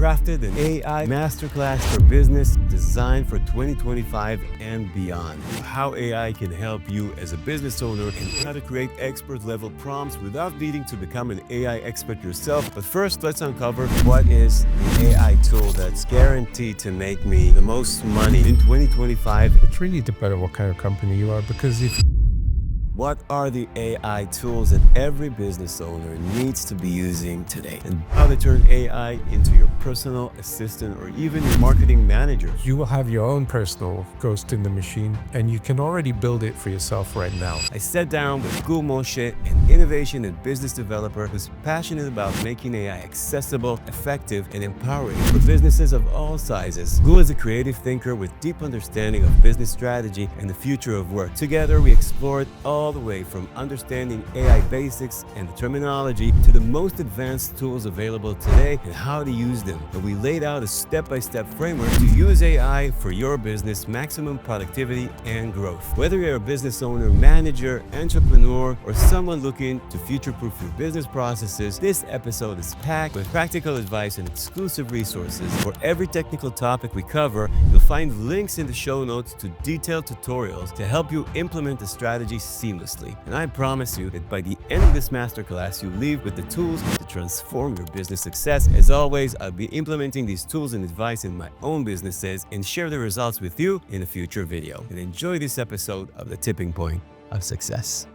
crafted an AI masterclass for business designed for 2025 and beyond. How AI can help you as a business owner and how to create expert-level prompts without needing to become an AI expert yourself. But first, let's uncover what is the AI tool that's guaranteed to make me the most money in 2025. It really depends on what kind of company you are, because What are the AI tools that every business owner needs to be using today? And how to turn AI into your personal assistant or even your marketing manager. you will have your own personal ghost in the machine, and you can already build it for yourself right now. I sat down with Goor Moshe, an innovation and business developer who's passionate about making AI accessible, effective, and empowering for businesses of all sizes. Goor is a creative thinker with deep understanding of business strategy and the future of work. Together, we explored all the way from understanding AI basics and the terminology to the most advanced tools available today and how to use them. And we laid out a step-by-step framework to use AI for your business, maximum productivity and growth. Whether you're a business owner, manager, entrepreneur, or someone looking to future-proof your business processes, this episode is packed with practical advice and exclusive resources. For every technical topic we cover, you'll find links in the show notes to detailed tutorials to help you implement the strategy seamlessly. And I promise you that by the end of this masterclass, you'll leave with the tools to transform your business success. As always, I'll be implementing these tools and advice in my own businesses and share the results with you in a future video. And enjoy this episode of The Tipping Point of Success.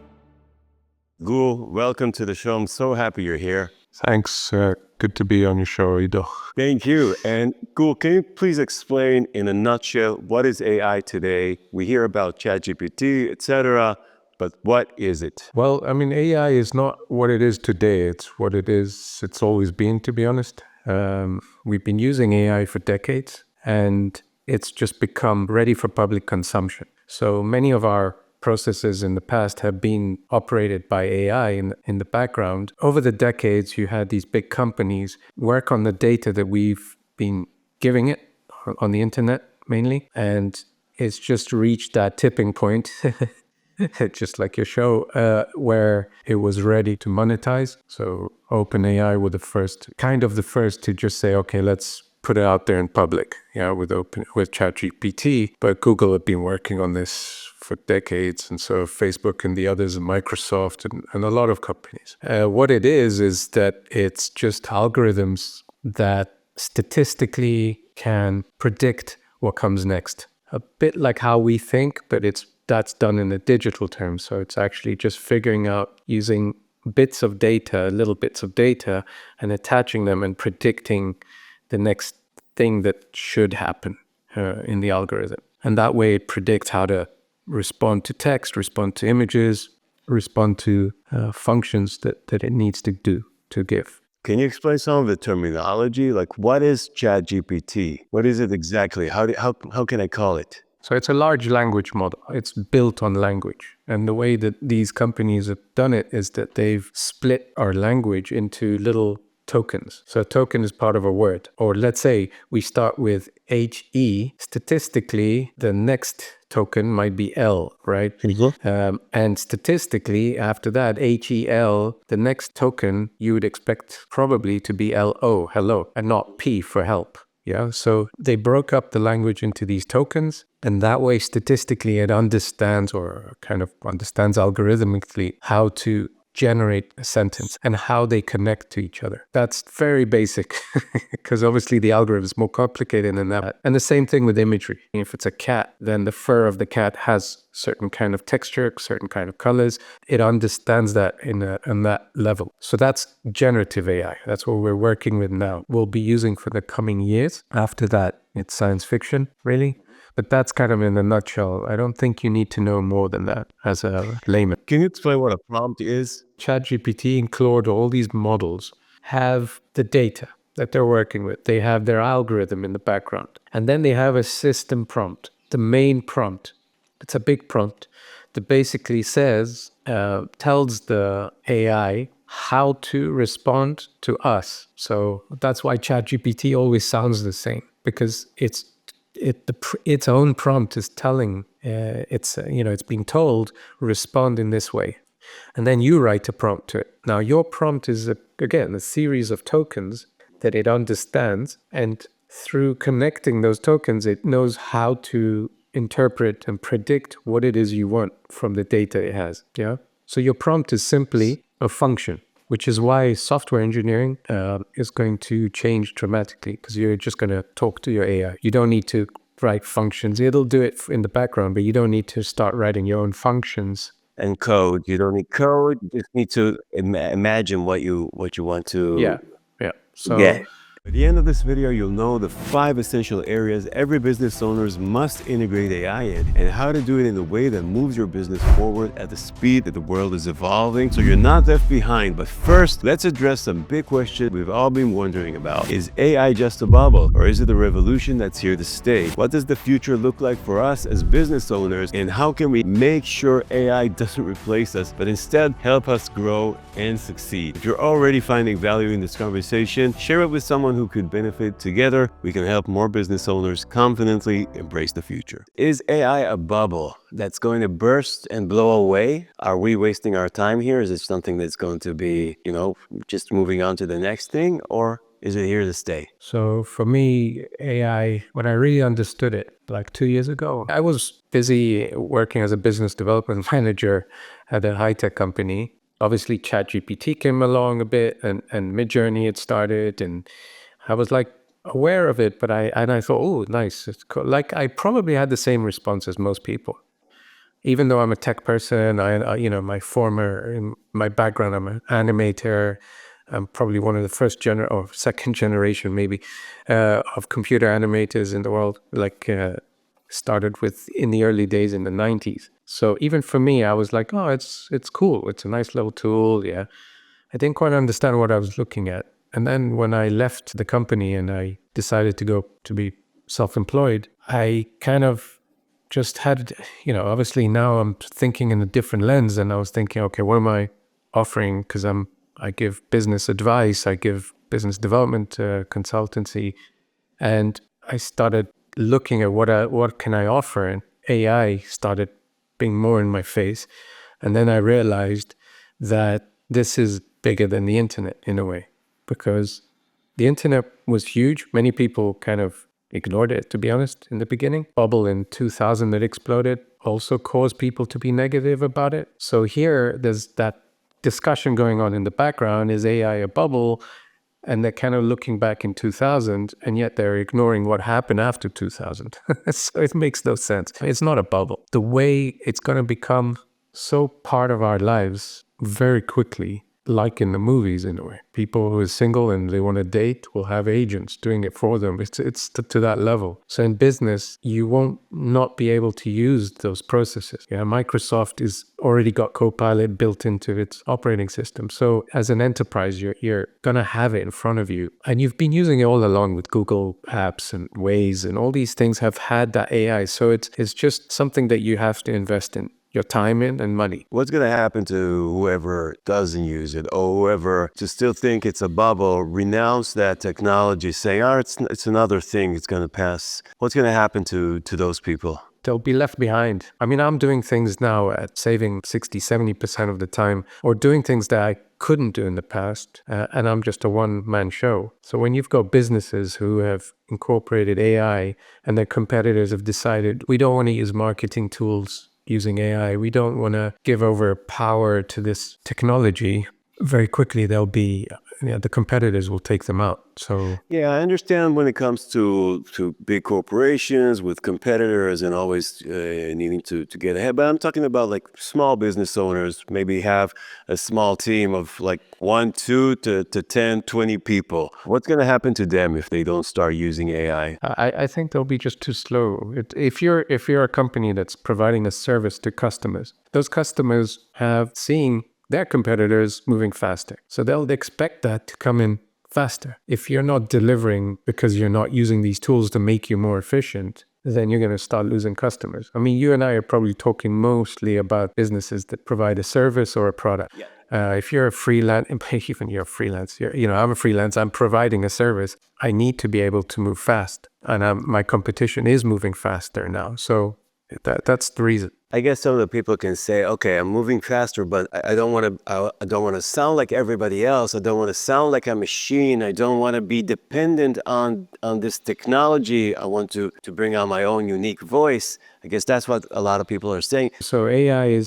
Goor, welcome to the show. I'm so happy you're here. Thanks. Good to be on your show, Ido. Thank you. And Goor, can you please explain in a nutshell what is AI today? We hear about ChatGPT, etc., but what is it? Well, I mean, AI is not what it is today. It's what it is. It's always been, to be honest. We've been using AI for decades, and it's just become ready for public consumption. So many of our processes in the past have been operated by AI in the background. Over the decades, you had these big companies work on the data that we've been giving it on the internet mainly, and it's just reached that tipping point just like your show, where it was ready to monetize. So OpenAI were the first to just say, okay, let's put it out there in public, with ChatGPT. But Google had been working on this for decades, and so Facebook and the others, and Microsoft and a lot of companies. What it is that it's just algorithms that statistically can predict what comes next. A bit like how we think, but that's done in a digital term. So it's actually just figuring out using little bits of data and attaching them and predicting the next thing that should happen in the algorithm. And that way it predicts how to respond to text, respond to images, respond to functions that it needs to do, to give. Can you explain some of the terminology? Like, what is ChatGPT? What is it exactly? How can I call it? So it's a large language model. It's built on language. And the way that these companies have done it is that they've split our language into little tokens. So a token is part of a word. Or let's say we start with HE. Statistically, the next token might be L, right? And statistically, after that, HEL, the next token you would expect probably to be LO, hello, and not P for help. Yeah, so they broke up the language into these tokens, and that way statistically it understands algorithmically how to generate a sentence and how they connect to each other. That's very basic because obviously the algorithm is more complicated than that. And the same thing with imagery. If it's a cat, then the fur of the cat has certain kind of texture, certain kind of colors. It understands that on that level. So that's generative AI. That's what we're working with now. We'll be using for the coming years. After that, it's science fiction, really. But that's kind of in a nutshell. I don't think you need to know more than that as a layman. Can you explain what a prompt is? ChatGPT and Claude, all these models have the data that they're working with. They have their algorithm in the background. And then they have a system prompt, the main prompt. It's a big prompt that basically tells the AI how to respond to us. So that's why ChatGPT always sounds the same, because its own prompt is telling it's being told respond in this way, and then you write a prompt to it. Now your prompt is again a series of tokens that it understands. And through connecting those tokens, it knows how to interpret and predict what it is you want from the data it has. Yeah. So your prompt is simply a function, which is why software engineering is going to change dramatically, because you're just going to talk to your AI. You don't need to write functions. It'll do it in the background, but you don't need to start writing your own functions. And code. You don't need code. You just need to imagine what you want to Yeah. So get. At the end of this video, you'll know the 5 essential areas every business owners must integrate AI in, and how to do it in a way that moves your business forward at the speed that the world is evolving, so you're not left behind. But first, let's address some big questions we've all been wondering about. Is AI just a bubble, or is it a revolution that's here to stay? What does the future look like for us as business owners, and how can we make sure AI doesn't replace us, but instead help us grow and succeed? If you're already finding value in this conversation, share it with someone who could benefit. Together, we can help more business owners confidently embrace the future. Is AI a bubble that's going to burst and blow away? Are we wasting our time here? Is it something that's going to be, just moving on to the next thing, or is it here to stay? So for me, AI, when I really understood it, like 2 years ago, I was busy working as a business development manager at a high-tech company. Obviously, ChatGPT came along a bit, and Midjourney had started, and I was like aware of it, but I thought, oh, nice. It's cool. Like I probably had the same response as most people. Even though I'm a tech person, my background, I'm an animator. I'm probably one of the first or second generation maybe of computer animators in the world. Started with in the early days in the 90s. So even for me, I was like, oh, it's cool. It's a nice little tool. Yeah. I didn't quite understand what I was looking at. And then when I left the company and I decided to go to be self-employed, I kind of just had, obviously now I'm thinking in a different lens, and I was thinking, okay, what am I offering? Because I give business advice, I give business development consultancy, and I started looking at what can I offer, and AI started being more in my face, and then I realized that this is bigger than the internet in a way, because the internet was huge. Many people kind of ignored it, to be honest, in the beginning. Bubble in 2000 that exploded also caused people to be negative about it. So here, there's that discussion going on in the background. Is AI a bubble? And they're kind of looking back in 2000, and yet they're ignoring what happened after 2000. So it makes no sense. It's not a bubble. The way it's going to become so part of our lives very quickly, like in the movies in a way. People who are single and they want to date will have agents doing it for them. It's to that level. So in business, you won't not be able to use those processes. Yeah, Microsoft is already got Copilot built into its operating system. So as an enterprise, you're gonna have it in front of you, and you've been using it all along with Google Apps and Waze, and all these things have had that AI. So it's just something that you have to invest in your time in and money. What's going to happen to whoever doesn't use it, or whoever just still think it's a bubble, renounce that technology, saying, oh, it's another thing, it's going to pass? What's going to happen to those people? They'll be left behind. I mean, I'm doing things now at saving 60, 70% of the time, or doing things that I couldn't do in the past, and I'm just a one-man show. So when you've got businesses who have incorporated AI and their competitors have decided, we don't want to use marketing tools using AI, we don't want to give over power to this technology, very quickly they'll be, the competitors will take them out. So yeah, I understand when it comes to big corporations with competitors and always needing to get ahead, but I'm talking about like small business owners, maybe have a small team of like 1, 2 to 10, 20 people. What's going to happen to them if they don't start using AI? I think they'll be just too slow. If you're a company that's providing a service to customers, those customers have seen their competitors moving faster. So they'll expect that to come in faster. If you're not delivering because you're not using these tools to make you more efficient, then you're going to start losing customers. I mean, you and I are probably talking mostly about businesses that provide a service or a product. Yeah. If you're a freelance, even you're a freelance, I'm a freelance, I'm providing a service. I need to be able to move fast. And my competition is moving faster now. So that's the reason. I guess some of the people can say, okay, I'm moving faster, but I don't want to. I don't want to sound like everybody else. I don't want to sound like a machine. I don't want to be dependent on this technology. I want to bring out my own unique voice. I guess that's what a lot of people are saying. So AI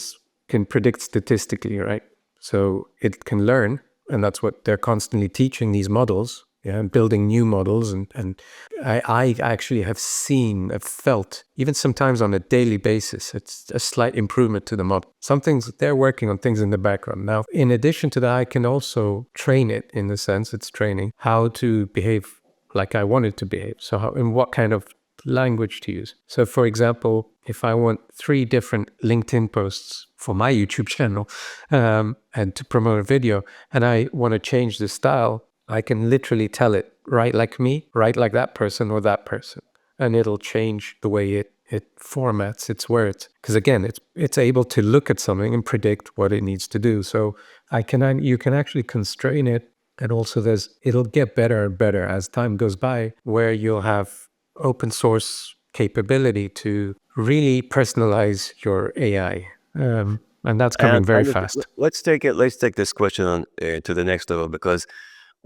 can predict statistically, right? So it can learn, and that's what they're constantly teaching these models, yeah, and building new models. And I actually have seen, I've felt, even sometimes on a daily basis, it's a slight improvement to the model. Some things, they're working on things in the background. Now, in addition to that, I can also train it, in the sense it's training how to behave like I want it to behave. So how, in what kind of language to use. So for example, if I want 3 different LinkedIn posts for my YouTube channel and to promote a video, and I want to change the style, I can literally tell it, write like me, write like that person or that person. And it'll change the way it formats its words. Because again, it's able to look at something and predict what it needs to do. So you can actually constrain it. And also it'll get better and better as time goes by, where you'll have open source capability to really personalize your AI. And that's coming very fast. Let's take it. Let's take this question on to the next level, because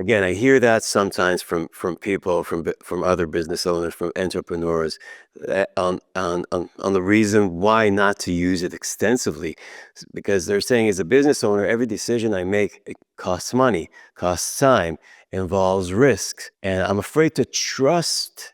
again, I hear that sometimes from people, from other business owners, from entrepreneurs, on the reason why not to use it extensively, because they're saying, as a business owner, every decision I make, it costs money, costs time, involves risks, and I'm afraid to trust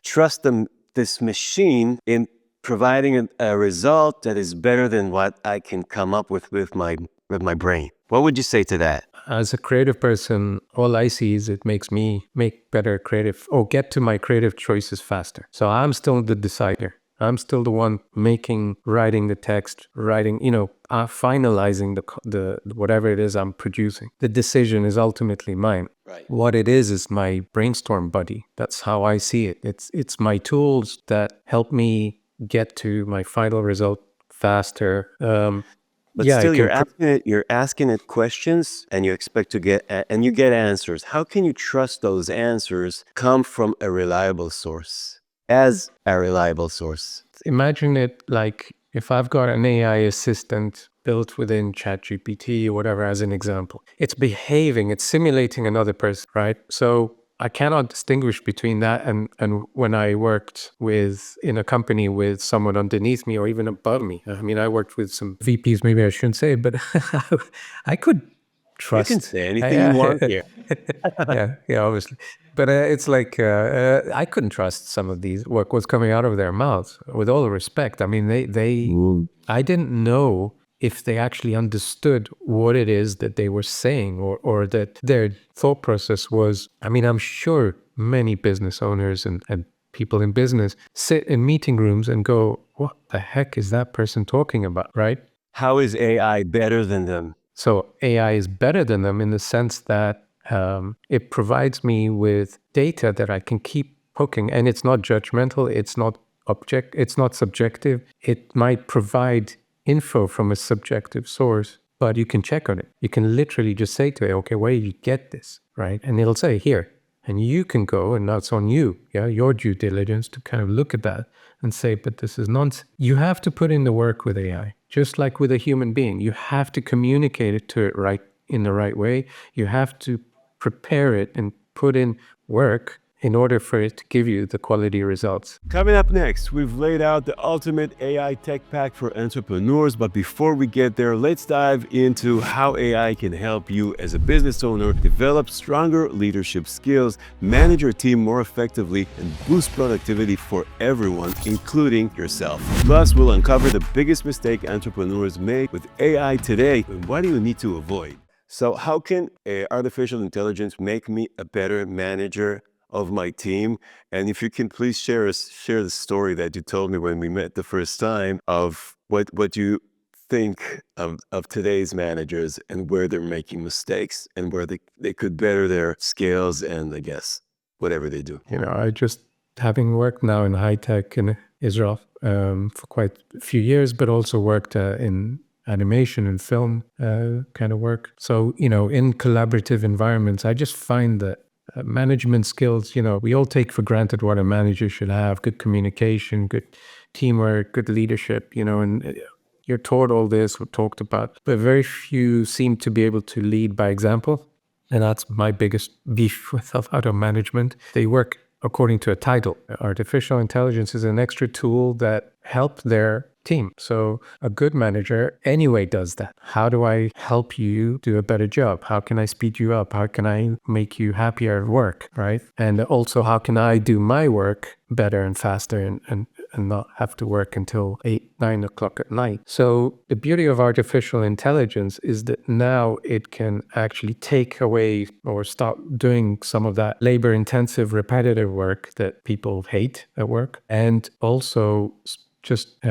this machine in providing a result that is better than what I can come up with my brain. What would you say to that? As a creative person, all I see is it makes me make better creative, or get to my creative choices faster. So I'm still the decider. I'm still the one writing the text, finalizing the whatever it is I'm producing. The decision is ultimately mine. Right. What it is my brainstorm buddy. That's how I see it. It's my tools that help me get to my final result faster. But Yeah, still, you're asking it questions, and you expect to get and you get answers. How can you trust those answers come from a reliable source? As a reliable source. Imagine it like if I've got an AI assistant built within ChatGPT or whatever, as an example. It's behaving, it's simulating another person, right? So I cannot distinguish between that and when I worked in a company with someone underneath me or even above me. I mean, I worked with some VPs, maybe I shouldn't say it, but I could You can trust. say anything you want here. Yeah, obviously. But it's like I couldn't trust some of these what was coming out of their mouths. With all respect, I mean, I didn't know if they actually understood what it is that they were saying, or that their thought process was. I mean, I'm sure many business owners and people in business sit in meeting rooms and go, "What the heck is that person talking about?" Right? How is AI better than them? So AI is better than them in the sense that it provides me with data that I can keep hooking, and it's not judgmental. It's not subjective. It might provide info from a subjective source, but you can check on it. You can literally just say to it, okay, where did you get this, right? And it'll say here, and you can go, and that's on you, yeah, your due diligence to kind of look at that and say, but this is nonsense. You have to put in the work with AI, just like with a human being. You have to communicate it to it in the right way. You have to prepare it and put in work in order for it to give you the quality results. Coming up next, we've laid out the ultimate AI tech pack for entrepreneurs, but before we get there, let's dive into how AI can help you as a business owner develop stronger leadership skills, manage your team more effectively, and boost productivity for everyone, including yourself. Plus, we'll uncover the biggest mistake entrepreneurs make with AI today, and what do you need to avoid? So how can artificial intelligence make me a better manager of my team? And if you can please share the story that you told me when we met the first time, of what you think of today's managers and where they're making mistakes and where they could better their skills and, I guess, whatever they do. I just, having worked now in high tech in Israel for quite a few years, but also worked in animation and film kind of work. So, in collaborative environments, I just find that management skills, we all take for granted what a manager should have: good communication, good teamwork, good leadership, and you're taught all this or talked about, but very few seem to be able to lead by example. And that's my biggest beef with auto management. They work according to a title. Artificial intelligence is an extra tool that help their team. So a good manager anyway does that. How do I help you do a better job? How can I speed you up? How can I make you happier at work, right? And also, how can I do my work better and faster and not have to work until 8, 9 o'clock at night? So the beauty of artificial intelligence is that now it can actually take away or stop doing some of that labor-intensive, repetitive work that people hate at work, and also just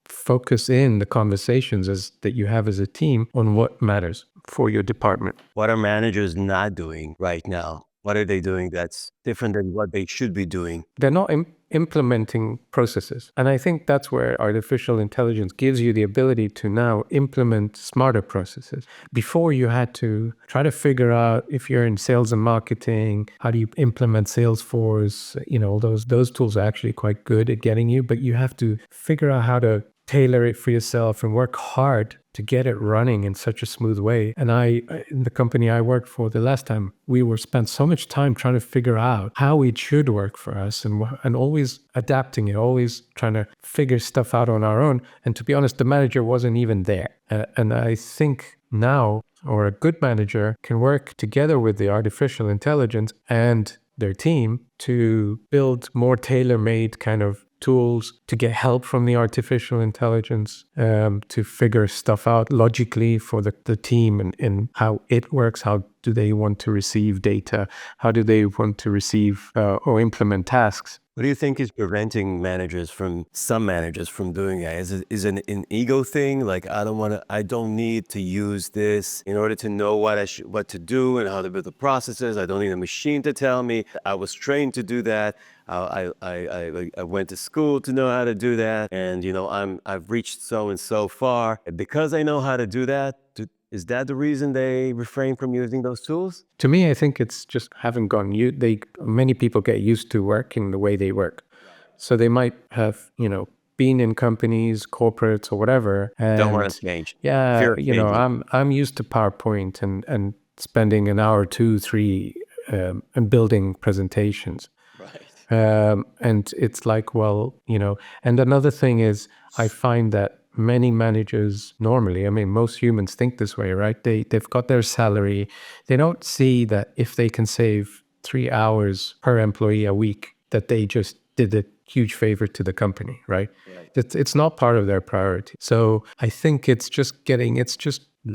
focus in the conversations that you have as a team on what matters for your department. What are managers not doing right now? What are they doing that's different than what they should be doing? They're not implementing processes. And I think that's where artificial intelligence gives you the ability to now implement smarter processes. Before, you had to try to figure out, if you're in sales and marketing, how do you implement Salesforce? Those tools are actually quite good at getting you, but you have to figure out how to tailor it for yourself and work hard to get it running in such a smooth way. And in the company I worked for the last time, we spent so much time trying to figure out how it should work for us, and always adapting it, always trying to figure stuff out on our own. And to be honest, the manager wasn't even there. And I think now, or a good manager can work together with the artificial intelligence and their team to build more tailor-made kind of tools, to get help from the artificial intelligence, to figure stuff out logically for the team and how it works. How do they want to receive data? How do they want to receive or implement tasks? What do you think is preventing some managers from doing that? Is it an ego thing? Like, I don't need to use this in order to know what to do and how to build the processes. I don't need a machine to tell me. I was trained to do that. I went to school to know how to do that, and I've reached so and so far, and because I know how to do that. Is that the reason they refrain from using those tools? To me, I think it's just having gone. Many people get used to working the way they work, so they might have been in companies, corporates, or whatever, and Don't want to change. Yeah, Fear of changing. I'm used to PowerPoint and spending an hour, 2, 3, and building presentations. Right. And it's like, and another thing is, I find that many managers normally, most humans think this way, right? They've got their salary. They don't see that if they can save 3 hours per employee a week, that they just did a huge favor to the company, right? It's not part of their priority. So I think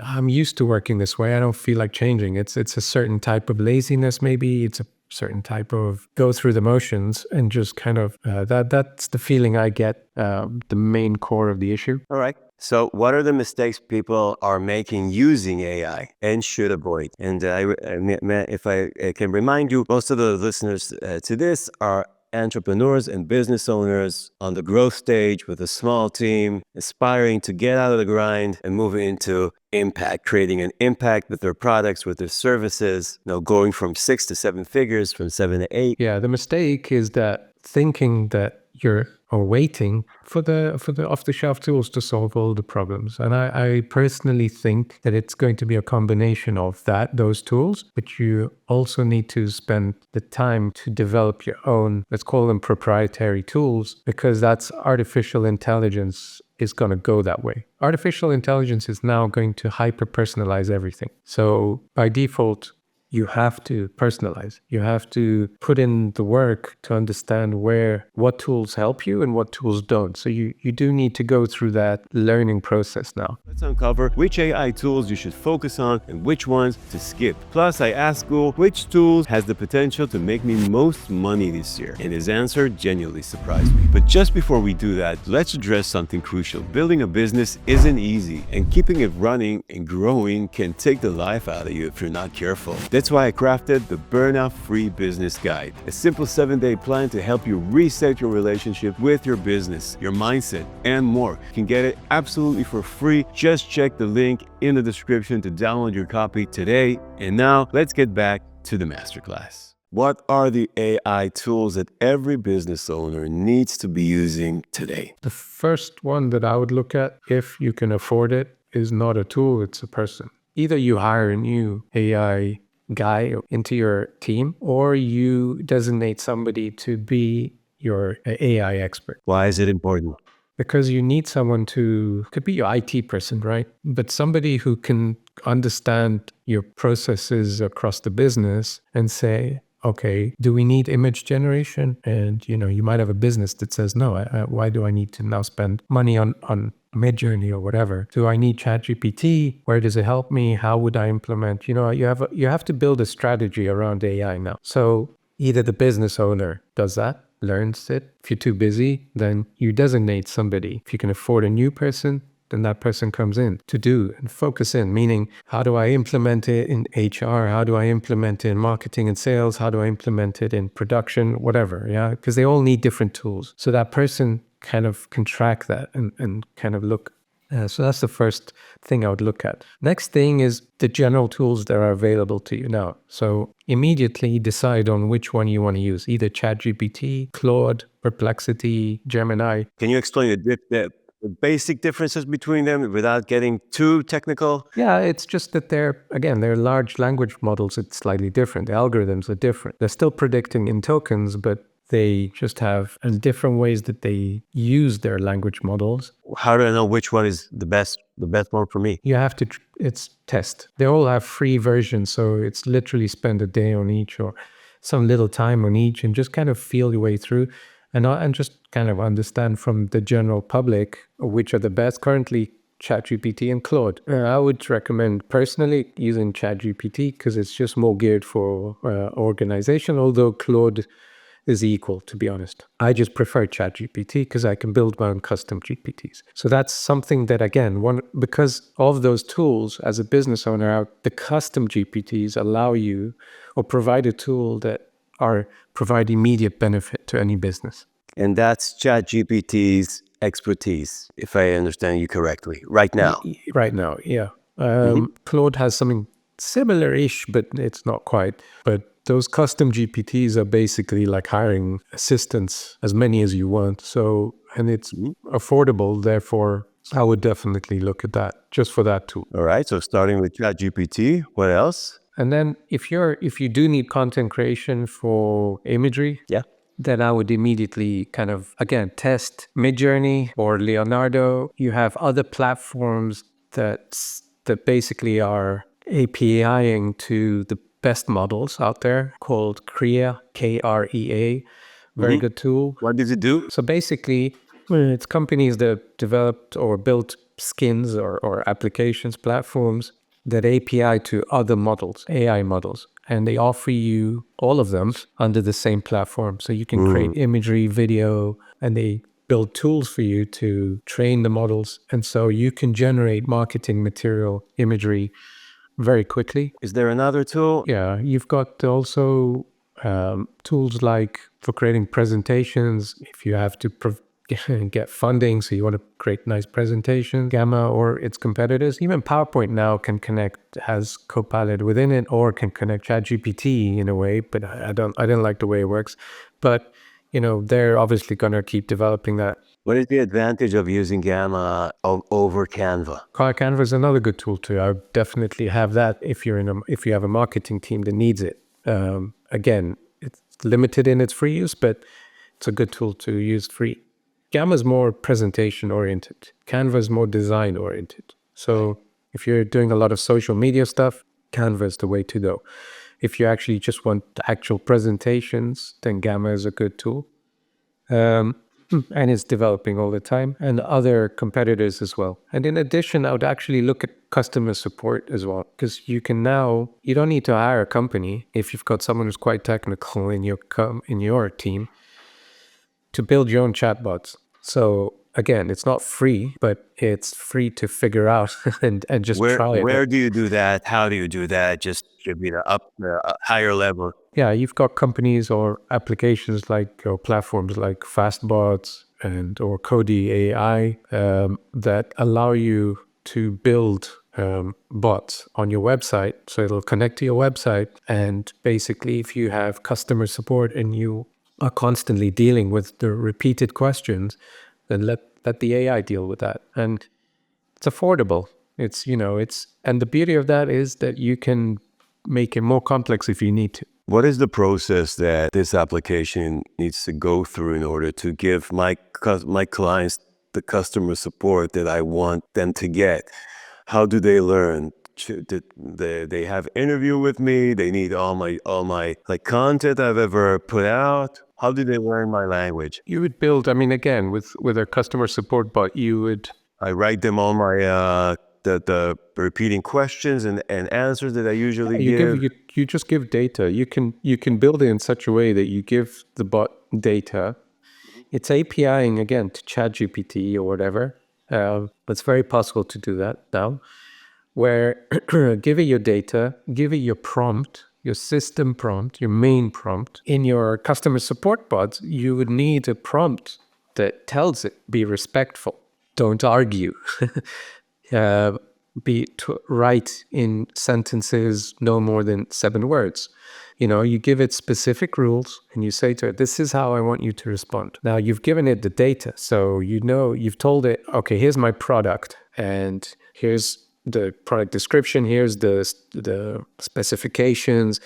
I'm used to working this way. I don't feel like changing. It's a certain type of laziness, maybe. It's a certain type of go through the motions, and just kind of that's the feeling I get, the main core of the issue. All right. So what are the mistakes people are making using AI and should avoid? And if I can remind you, most of the listeners to this are entrepreneurs and business owners on the growth stage with a small team, aspiring to get out of the grind and move into impact, creating an impact with their products, with their services, going from 6 to 7 figures, from 7 to 8. Yeah, the mistake is that thinking that you're waiting for the off-the-shelf tools to solve all the problems. And I personally think that it's going to be a combination of those tools, but you also need to spend the time to develop your own, let's call them proprietary tools, because that's artificial intelligence is going to go that way. Artificial intelligence is now going to hyper-personalize everything. So by default, you have to personalize. You have to put in the work to understand what tools help you and what tools don't. So you do need to go through that learning process now. Let's uncover which AI tools you should focus on and which ones to skip. Plus, I asked Goor which tools has the potential to make me most money this year, and his answer genuinely surprised me. But just before we do that, let's address something crucial. Building a business isn't easy, and keeping it running and growing can take the life out of you if you're not careful. That's why I crafted the Burnout-Free Business Guide, a simple 7-day plan to help you reset your relationship with your business, your mindset, and more. You can get it absolutely for free. Just check the link in the description to download your copy today. And now let's get back to the masterclass. What are the AI tools that every business owner needs to be using today? The first one that I would look at, if you can afford it, is not a tool, it's a person. Either you hire a new AI guy into your team, or you designate somebody to be your AI expert. Why is it important? Because you need someone could be your IT person, right? But somebody who can understand your processes across the business and say, okay, do we need image generation? And, you might have a business that says, no, why do I need to now spend money on Midjourney or whatever? Do I need ChatGPT? Where does it help me? How would I implement? You have to build a strategy around AI now. So either the business owner does that, learns it. If you're too busy, then you designate somebody. If you can afford a new person, then that person comes in to do and focus in, meaning how do I implement it in HR? How do I implement it in marketing and sales? How do I implement it in production? Whatever, yeah? Because they all need different tools. So that person kind of can track that and kind of look. So that's the first thing I would look at. Next thing is the general tools that are available to you now. So immediately decide on which one you want to use, either ChatGPT, Claude, Perplexity, Gemini. Can you explain the basic differences between them without getting too technical? Yeah, it's just that they're large language models. It's slightly different. The algorithms are different. They're still predicting in tokens, but they just have different ways that they use their language models. How do I know which one is the best one for me? You have to, it's test. They all have free versions, so it's literally spend a day on each or some little time on each and just kind of feel your way through and just kind of understand from the general public which are the best. Currently, ChatGPT and Claude. I would recommend personally using ChatGPT because it's just more geared for organization, although Claude is equal, to be honest. I just prefer ChatGPT because I can build my own custom GPTs. So that's something that, again, because of those tools, as a business owner, the custom GPTs allow you or provide a tool that provide immediate benefit to any business. And that's ChatGPT's expertise, if I understand you correctly, right now. Right now, yeah. Claude has something similar-ish, but it's not quite. But those custom GPTs are basically like hiring assistants, as many as you want. So, and it's affordable. Therefore, I would definitely look at that just for that tool. All right. So starting with ChatGPT, what else? And then if you do need content creation for imagery, then I would immediately kind of, again, test Midjourney or Leonardo. You have other platforms that basically are APIing to the best models out there called Krea, Krea. Very good tool. What does it do? So basically, it's companies that developed or built skins or applications, platforms that API to other models, AI models. And they offer you all of them under the same platform. So you can create imagery, video, and they build tools for you to train the models. And so you can generate marketing material, imagery very quickly. Is there another tool? Yeah, you've got also tools like for creating presentations. If you have to get funding, so you want to create nice presentation, Gamma or its competitors, even PowerPoint now can connect, has Copilot within it, or can connect ChatGPT in a way. But I don't like the way it works. But they're obviously going to keep developing that. What is the advantage of using Gamma over Canva? Canva is another good tool too. I would definitely have that if you have a marketing team that needs it. Again, it's limited in its free use, but it's a good tool to use free. Gamma is more presentation oriented. Canva is more design oriented. So if you're doing a lot of social media stuff, Canva is the way to go. If you actually just want actual presentations, then Gamma is a good tool. And it's developing all the time, and other competitors as well. And in addition, I would actually look at customer support as well, because you don't need to hire a company if you've got someone who's quite technical in your team to build your own chatbots. So again, it's not free, but it's free to figure out and just try it. Where do you do that? How do you do that? Just should be a higher level. Yeah, you've got companies or applications or platforms like Fastbots or Cody AI that allow you to build bots on your website. So it'll connect to your website. And basically, if you have customer support and you are constantly dealing with the repeated questions, then let the AI deal with that. And it's affordable. And the beauty of that is that you can make it more complex if you need to. What is the process that this application needs to go through in order to give my clients the customer support that I want them to get? How do they learn? They have interview with me? They need all my like content I've ever put out? How do they learn my language? You would build, again, with a customer support bot, I write them all my the repeating questions and answers that I usually give. you just give data. You can build it in such a way that you give the bot data. It's APIing again to ChatGPT or whatever. It's very possible to do that now, where give it your data, give it your prompt, your system prompt, your main prompt. In your customer support bot, you would need a prompt that tells it, be respectful, don't argue, write in sentences no more than 7 words. You give it specific rules and you say to it, this is how I want you to respond. Now you've given it the data. So you've told it, okay, here's my product and here's the product description, here's the specifications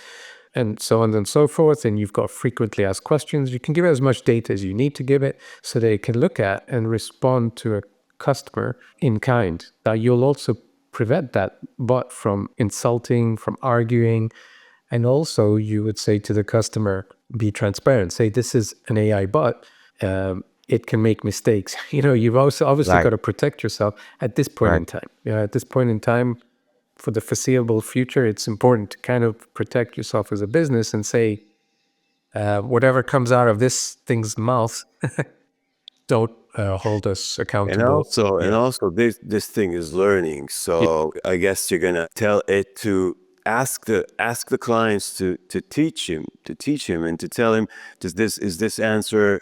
and so on and so forth. And you've got frequently asked questions. You can give it as much data as you need to give it so that it can look at and respond to a customer in kind. Now you'll also prevent that bot from insulting, from arguing. And also you would say to the customer, be transparent. Say, this is an AI bot. It can make mistakes. You've also obviously got to protect yourself at this point in time. At this point in time, for the foreseeable future, it's important to kind of protect yourself as a business and say, whatever comes out of this thing's mouth, don't hold us accountable. And also this thing is learning. So I guess you're gonna tell it to ask the clients to teach him and to tell him, is this answer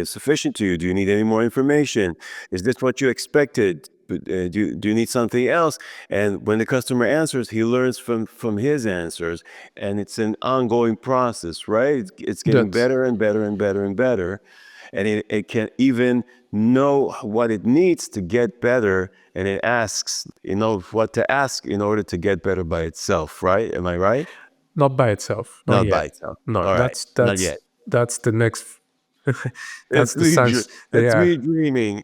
sufficient to you? Do you need any more information? Is this what you expected? Do you need something else? And when the customer answers, he learns from his answers, and it's an ongoing process, right? It's getting better and better and better and better. And it can even know what it needs to get better, and it asks, what to ask in order to get better by itself, right? Am I right? Not by itself. Not by itself. No, all right. Not yet. That's the next. That's the sense. That's me dreaming.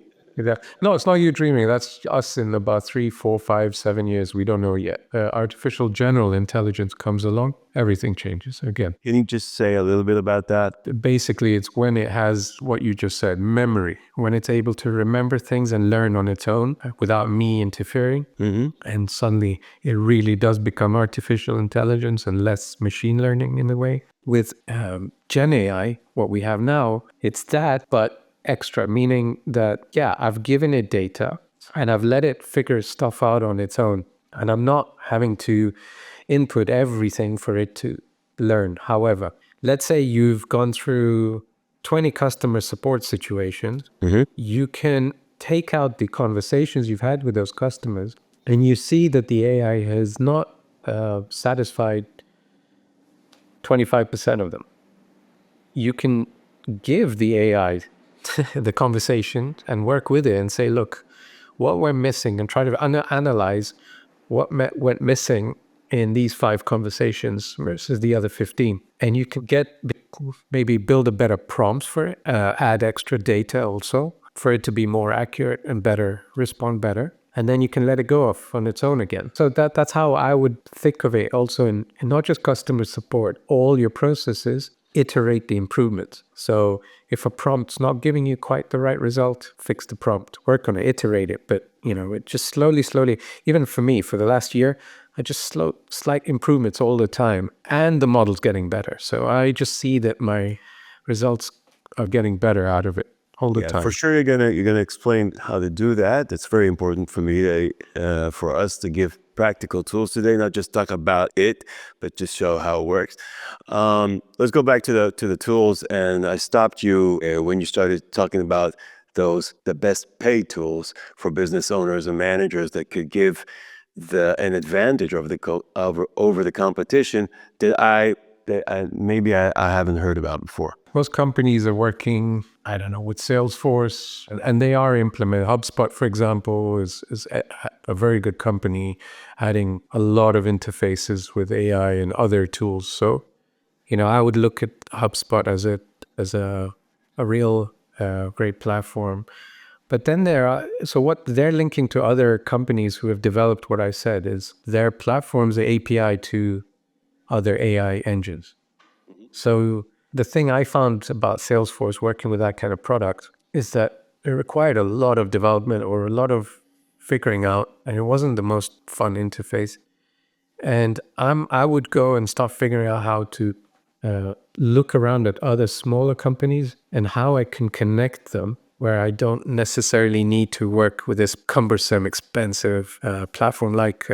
No, it's not you dreaming. That's us in about 3, 4, 5, 7 years. We don't know yet. Artificial general intelligence comes along, everything changes again. Can you just say a little bit about that? Basically, it's when it has what you just said, memory, when it's able to remember things and learn on its own without me interfering. And suddenly it really does become artificial intelligence and less machine learning in a way. With Gen AI, what we have now, it's that, but extra, meaning that, I've given it data and I've let it figure stuff out on its own. And I'm not having to input everything for it to learn. However, let's say you've gone through 20 customer support situations. You can take out the conversations you've had with those customers and you see that the AI has not satisfied 25% of them. You can give the AI the conversation and work with it and say, look, what we're missing, and try to analyze what went missing in these 5 conversations versus the other 15. And you can maybe build a better prompt for it, add extra data also for it to be more accurate and better, respond better. And then you can let it go off on its own again. So that's how I would think of it also in not just customer support, all your processes. Iterate the improvements. So if a prompt's not giving you quite the right result, fix the prompt, work on it, iterate it. But, it just slowly, even for me, for the last year, I just slight improvements all the time, and the model's getting better. So I just see that my results are getting better out of it all the time. For sure, you're gonna explain how to do that. That's very important for me, for us to give practical tools today, not just talk about it, but just show how it works. Let's go back to the tools. And I stopped you when you started talking about the best paid tools for business owners and managers that could give an advantage over the competition that I haven't heard about before. Most companies are working, I don't know, with Salesforce, and they are implementing. HubSpot, for example, is a very good company, adding a lot of interfaces with AI and other tools. So, I would look at HubSpot as a real great platform. But then so what they're linking to other companies who have developed what I said is their platforms, the API to other AI engines. So the thing I found about Salesforce working with that kind of product is that it required a lot of development or a lot of figuring out, and it wasn't the most fun interface. And I would go and start figuring out how to look around at other smaller companies and how I can connect them where I don't necessarily need to work with this cumbersome, expensive platform like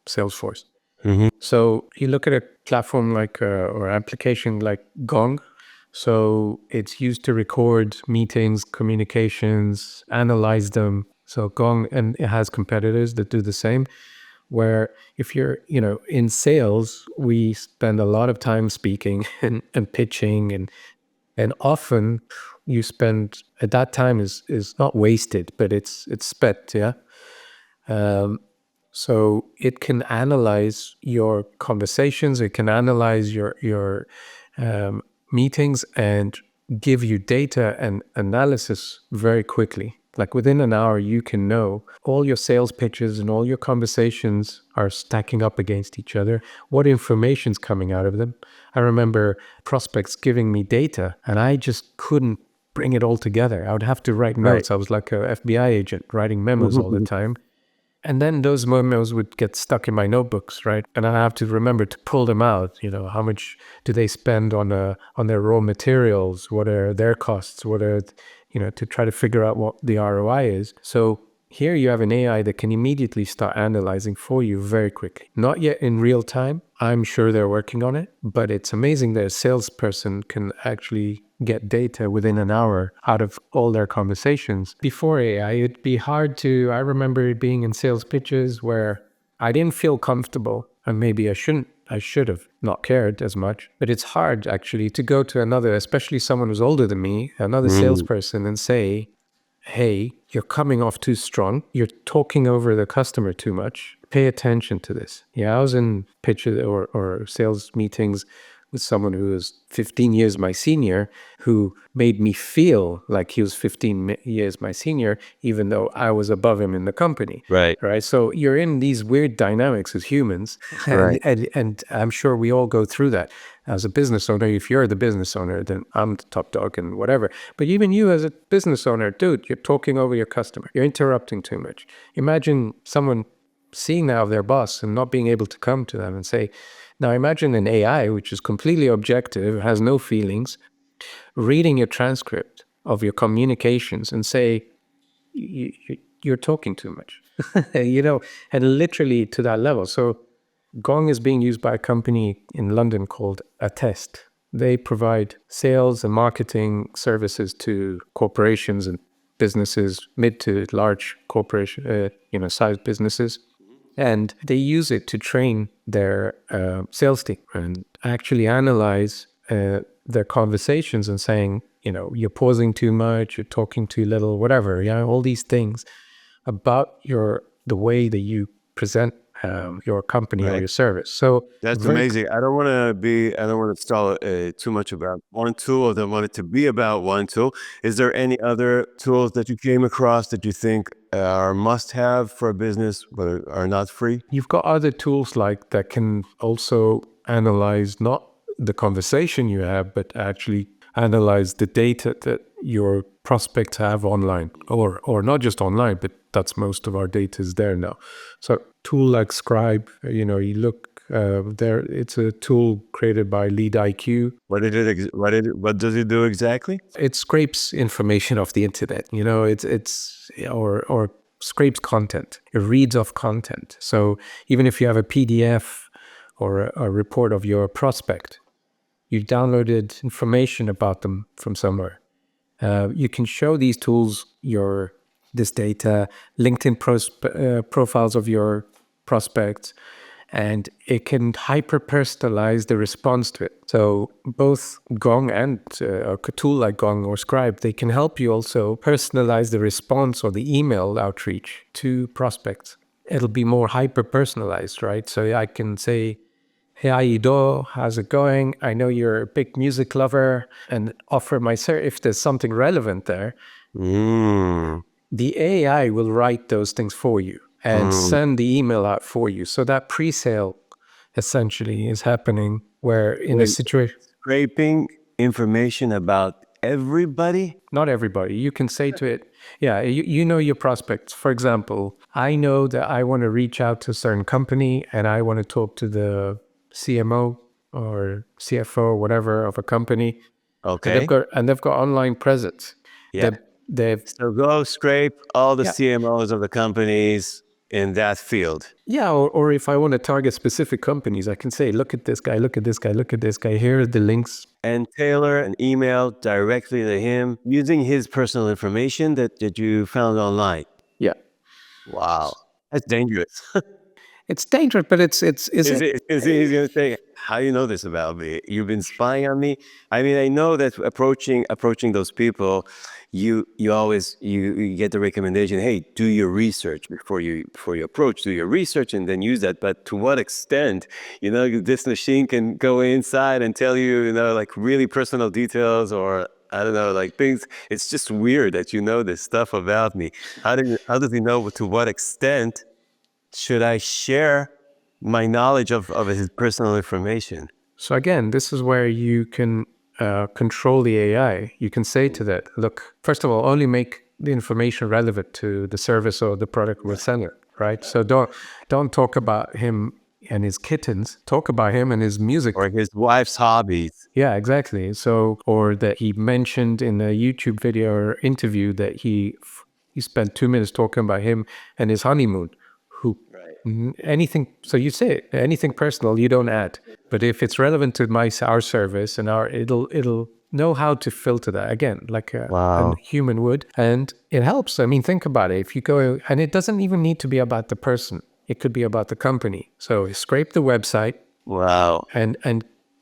Salesforce. So you look at a platform like or application like Gong. So it's used to record meetings, communications, analyze them. So Gong, and it has competitors that do the same. Where if you're, in sales, we spend a lot of time speaking and pitching, and often you spend at that time is not wasted, but it's spent, yeah. So it can analyze your conversations, it can analyze your meetings and give you data and analysis very quickly. Like within an hour, you can know all your sales pitches and all your conversations are stacking up against each other. What information's coming out of them? I remember prospects giving me data and I just couldn't bring it all together. I would have to write notes. I was like a FBI agent writing memos all the time. And then those memos would get stuck in my notebooks, right? And I have to remember to pull them out. How much do they spend on their raw materials? What are their costs? What are, to try to figure out what the ROI is. So here you have an AI that can immediately start analyzing for you very quickly. Not yet in real time. I'm sure they're working on it, but it's amazing that a salesperson can actually get data within an hour out of all their conversations. Before AI, it'd be hard to, I remember being in sales pitches where I didn't feel comfortable, and maybe I should have not cared as much, but it's hard actually to go to another, especially someone who's older than me, another salesperson and say, hey, you're coming off too strong. You're talking over the customer too much. Pay attention to this. Yeah, I was in pitches or sales meetings with someone who was 15 years my senior, who made me feel like he was 15 years my senior, even though I was above him in the company. Right. Right. So you're in these weird dynamics as humans. And I'm sure we all go through that. As a business owner, if you're the business owner, then I'm the top dog and whatever. But even you as a business owner, dude, you're talking over your customer. You're interrupting too much. Imagine someone seeing that of their boss and not being able to come to them and say, now imagine an AI, which is completely objective, has no feelings, reading your transcript of your communications and say, you're talking too much, and literally to that level. So Gong is being used by a company in London called Attest. They provide sales and marketing services to corporations and businesses, mid to large corporation, sized businesses. And they use it to train their sales team and actually analyze their conversations and saying, you're pausing too much, you're talking too little, whatever, all these things about the way that you present your company or your service. So that's amazing. I don't want to stall too much about one tool. I don't want it to be about one tool. Is there any other tools that you came across that you think are must-have for a business but are not free? You've got other tools like that can also analyze not the conversation you have, but actually analyze the data that your prospects have online, or not just online, but that's most of our data is there now. So tool like Scribe, you look there. It's a tool created by Lead IQ. What does it do exactly? It scrapes information off the internet. Or scrapes content. It reads off content. So even if you have a PDF or a report of your prospect, you downloaded information about them from somewhere. You can show these tools this data, LinkedIn profiles of your prospects, and it can hyper personalize the response to it. So both Gong and a tool like Gong or Scribe, they can help you also personalize the response or the email outreach to prospects. It'll be more hyper personalized, right? So I can say, "Hey Aido, how's it going? I know you're a big music lover," and offer my service. If there's something relevant there, the AI will write those things for you and send the email out for you. So that pre-sale essentially is happening where in a situation, Scraping information about everybody? not everybody, you can say to it, yeah, you know your prospects. For example, I know that I want to reach out to a certain company and I want to talk to the CMO or CFO or whatever of a company. Okay. And they've got online presence. Yeah. They've So go scrape all the Yeah. CMOs of the companies in that field. Yeah, or if I want to target specific companies, I can say, look at this guy, look at this guy, look at this guy. Here are the links. And tailor an email directly to him using his personal information that you found online. Yeah. Wow. That's dangerous. It's dangerous, but is it? Is he's going to say, how you know this about me? You've been spying on me? I mean, I know that approaching those people, you always you get the recommendation, hey, do your research before you approach, do your research and then use that. But to what extent, this machine can go inside and tell you, like really personal details, or I don't know, like things. It's just weird that you know this stuff about me. How does he know to what extent should I share my knowledge of his personal information? So again, this is where you can control the AI. You can say to that, look, first of all, only make the information relevant to the service or the product we're selling, right? So don't talk about him and his kittens. Talk about him and his music. Or his wife's hobbies. Yeah, exactly. So, or that he mentioned in a YouTube video or interview that he spent 2 minutes talking about him and his honeymoon. Anything. So you say it, anything personal you don't add, but if it's relevant to our service and it'll know how to filter that again, like a human would, and it helps. I mean, think about it. If you go, and it doesn't even need to be about the person; it could be about the company. So scrape the website. Wow. And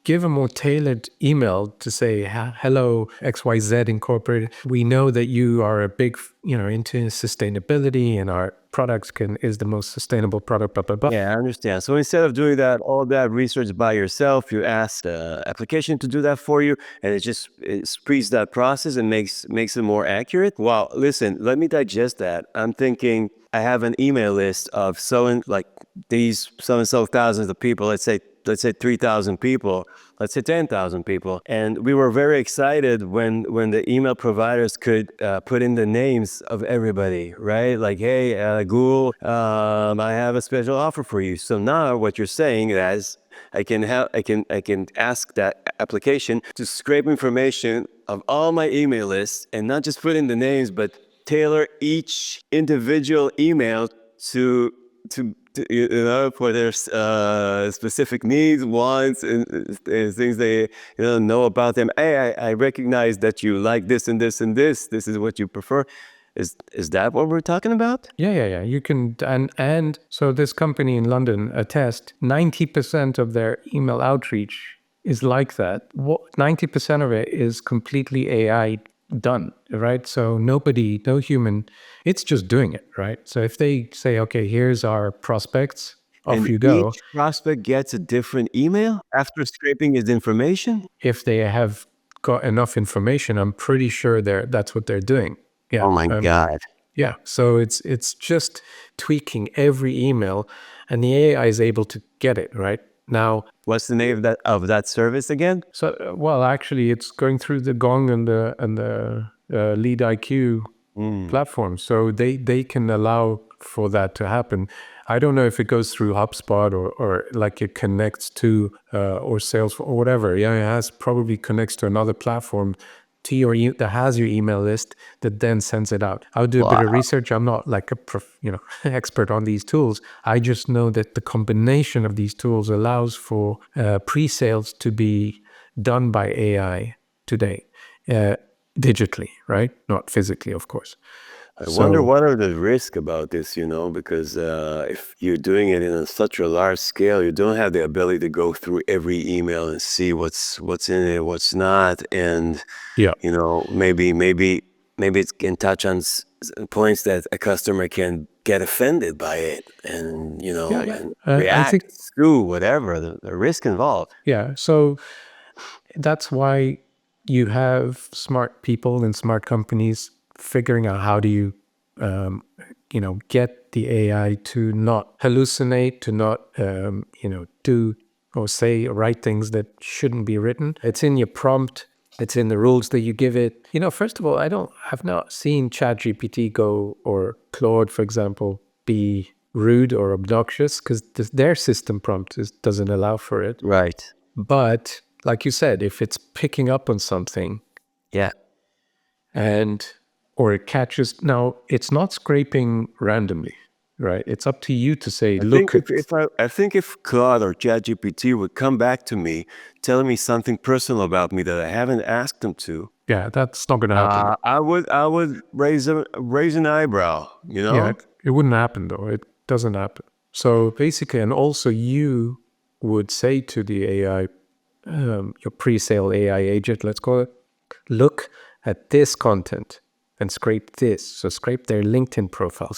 give a more tailored email to say, hello, XYZ Incorporated. We know that you are a big, into sustainability and our products is the most sustainable product, blah, blah, blah. Yeah, I understand. So instead of doing all that research by yourself, you ask the application to do that for you, and it speeds that process and makes it more accurate. Wow, listen, let me digest that. I'm thinking I have an email list of these so and so thousands of people, let's say 3,000 people, let's say 10,000 people. And we were very excited when the email providers could put in the names of everybody, right? Like, hey, Goor, I have a special offer for you. So now what you're saying is I can ask that application to scrape information of all my email lists and not just put in the names, but tailor each individual email to for their specific needs, wants, and things they know about them. Hey, I recognize that you like this and this and this. This is what you prefer. Is that what we're talking about? Yeah. You can, and so this company in London, Attest, 90% of their email outreach is like that. 90% of it is completely AI done, right? So no human, it's just doing it, right? So if they say, okay, here's our prospects, off you go. Each prospect gets a different email after scraping his information? If they have got enough information, I'm pretty sure that's what they're doing. Yeah. Oh my God. Yeah. So it's just tweaking every email, and the AI is able to get it, right? Now, what's the name of that service again? So, well, actually, it's going through the Gong and the Lead IQ platform, so they can allow for that to happen. I don't know if it goes through HubSpot or like it connects to or Salesforce or whatever. Yeah, probably connects to another platform to that has your email list that then sends it out. I'll do a bit of research. I'm not like expert on these tools. I just know that the combination of these tools allows for pre-sales to be done by AI today, digitally, right? Not physically, of course. I wonder So what are the risks about this, because if you're doing it in such a large scale, you don't have the ability to go through every email and see what's in it, what's not, and yeah, maybe it can touch on points that a customer can get offended by it, and yeah, and I think react, sue, whatever the risk involved. yeah. So that's why you have smart people and smart companies figuring out how do you, get the AI to not hallucinate, to not, do or say or write things that shouldn't be written. It's in your prompt. It's in the rules that you give it. First of all, I've not seen ChatGPT go or Claude, for example, be rude or obnoxious because their system prompt doesn't allow for it. Right. But like you said, if it's picking up on something Yeah. and or it catches, now it's not scraping randomly, right? It's up to you to say, I think look at, if Claude or ChatGPT would come back to me telling me something personal about me that I haven't asked them to, yeah, that's not going to happen. I would raise an eyebrow, Yeah, it wouldn't happen though. It doesn't happen. So basically, and also you would say to the AI, your pre-sale AI agent, let's call it, look at this content and scrape this. So scrape their LinkedIn profile,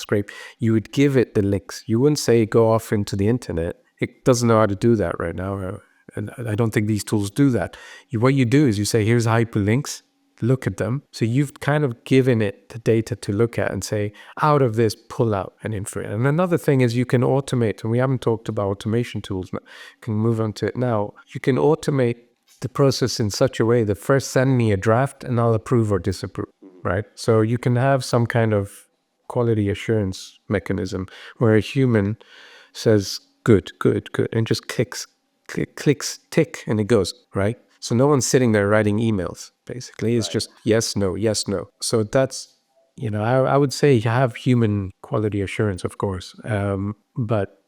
you would give it the links. You wouldn't say go off into the internet. It doesn't know how to do that right now. And I don't think these tools do that. What you do is you say, here's hyperlinks, look at them. So you've kind of given it the data to look at and say, out of this, pull out an info. And another thing is you can automate, and we haven't talked about automation tools. Can move on to it now. You can automate the process in such a way that first send me a draft and I'll approve or disapprove, right? So you can have some kind of quality assurance mechanism where a human says, good, good, good, and just clicks, tick, and it goes, right? So no one's sitting there writing emails, basically. It's just yes, no, yes, no. So that's, I would say you have human quality assurance, of course. But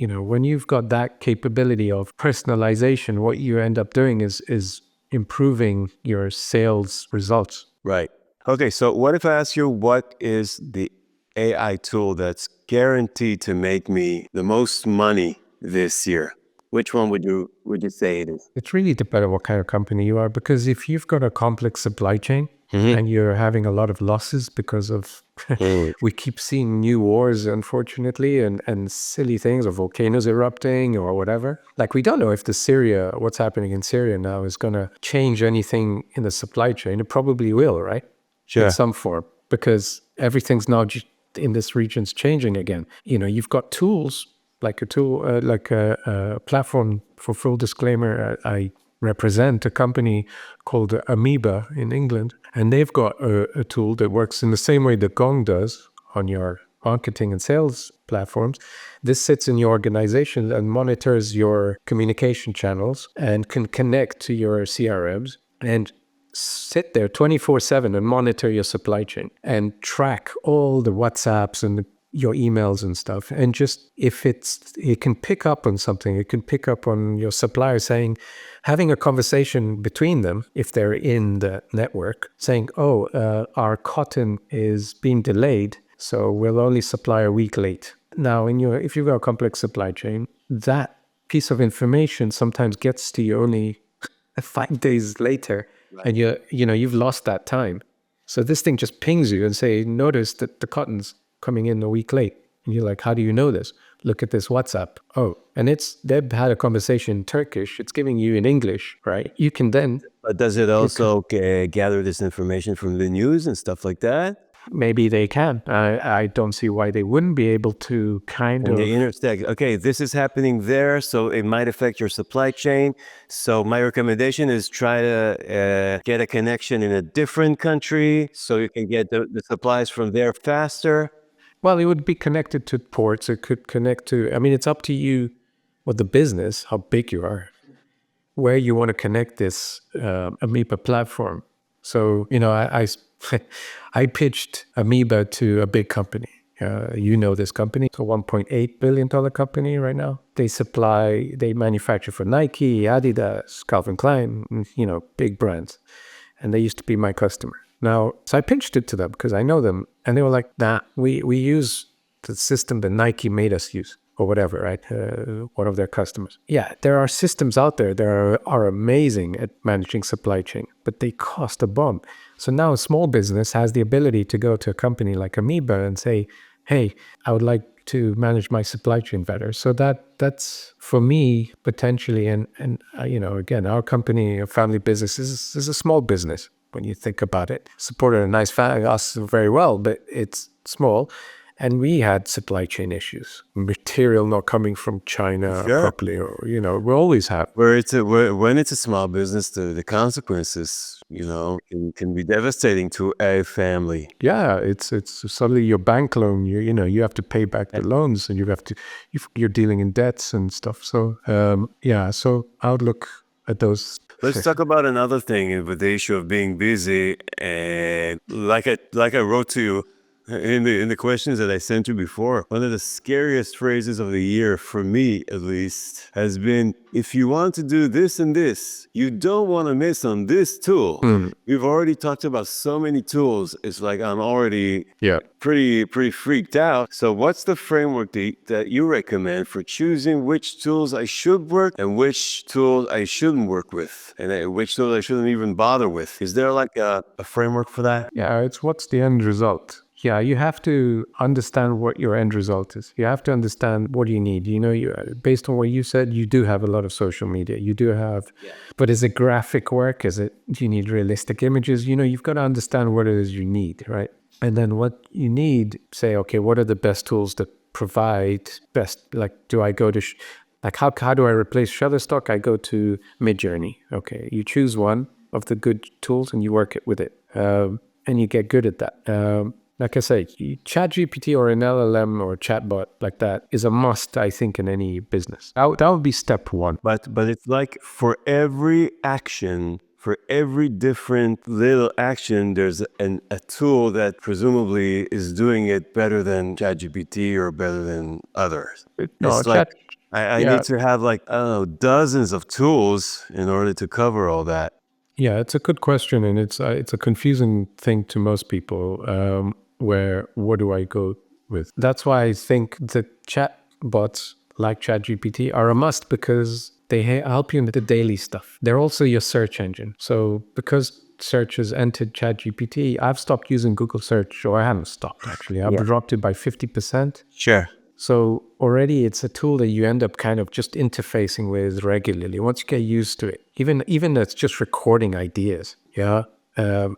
when you've got that capability of personalization, what you end up doing is improving your sales results. Right. Okay, so what if I ask you what is the AI tool that's guaranteed to make me the most money this year? Which one would you say it is? It's really dependent what kind of company you are, because if you've got a complex supply chain and you're having a lot of losses because of, we keep seeing new wars, unfortunately, and silly things, or volcanoes erupting or whatever. Like, we don't know if what's happening in Syria now is going to change anything in the supply chain. It probably will, right? Sure. In some form, because everything's now in this region's changing again. You've got tools like a platform. For full disclaimer, I represent a company called Amoeba in England, and they've got a tool that works in the same way that Gong does on your marketing and sales platforms. This sits in your organization and monitors your communication channels and can connect to your CRMs and sit there 24/7 and monitor your supply chain and track all the WhatsApps and your emails and stuff. And just if it can pick up on something, it can pick up on your supplier having a conversation between them, if they're in the network, saying, our cotton is being delayed, so we'll only supply a week late. Now, if you've got a complex supply chain, that piece of information sometimes gets to you only 5 days later, and you've lost that time. So this thing just pings you and say, notice that the cotton's coming in a week late. And you're like, how do you know this? Look at this WhatsApp. Oh, and they've had a conversation in Turkish. It's giving you in English, right? You can then. But does it also gather this information from the news and stuff like that? Maybe they can. I don't see why they wouldn't be able to And they intersect. Okay, this is happening there, so it might affect your supply chain. So my recommendation is try to get a connection in a different country so you can get the supplies from there faster. Well, it would be connected to ports. It could connect to, it's up to you, what the business, how big you are, where you want to connect this Amoeba platform. So, I pitched Amoeba to a big company. This company. It's a $1.8 billion company right now. They manufacture for Nike, Adidas, Calvin Klein, big brands. And they used to be my customer. Now, so I pitched it to them because I know them, and they were like, nah, we use the system that Nike made us use, or whatever, right? One of their customers. Yeah, there are systems out there that are amazing at managing supply chain, but they cost a bomb. So now a small business has the ability to go to a company like Amoeba and say, hey, I would like to manage my supply chain better. So that's for me potentially, and again, our company, a family business, is a small business when you think about it. Supported a nice family, us very well, but it's small. And we had supply chain issues, material not coming from China properly, or we always have. When it's a small business, the consequences, can be devastating to a family. Yeah, it's suddenly your bank loan. You have to pay back the loans, and you're dealing in debts and stuff. So so outlook at those. Let's talk about another thing with the issue of being busy. And like I wrote to you in the questions that I sent you before, one of the scariest phrases of the year, for me at least, has been, if you want to do this and this, you don't want to miss on this tool. We've already talked about so many tools. It's like I'm already pretty freaked out. So what's the framework that you recommend for choosing which tools I should work and which tools I shouldn't work with, and which tools I shouldn't even bother with? Is there like a framework for that? Yeah, it's what's the end result. Yeah, you have to understand what your end result is. You have to understand what you need. Based on what you said, you do have a lot of social media. You do have, but is it graphic work? Do you need realistic images? You've got to understand what it is you need, right? And then what you need, say, okay, what are the best tools that provide best? Like, do I go to, how do I replace Shutterstock? I go to Midjourney. Okay, you choose one of the good tools and you work it with it, and you get good at that. Like I say, ChatGPT or an LLM or a chatbot like that is a must, I think, in any business. That would be step one. But it's like for every action, for every different little action, there's a tool that presumably is doing it better than ChatGPT or better than others. It's like I need to have dozens of tools in order to cover all that. Yeah, it's a good question, and it's a confusing thing to most people. What do I go with? That's why I think the chat bots like ChatGPT are a must, because they help you in the daily stuff. They're also your search engine. So because search has entered ChatGPT, I've stopped using Google search, or I haven't stopped actually. I've dropped it by 50%. Sure. So already it's a tool that you end up kind of just interfacing with regularly. Once you get used to it, even that's just recording ideas. Yeah.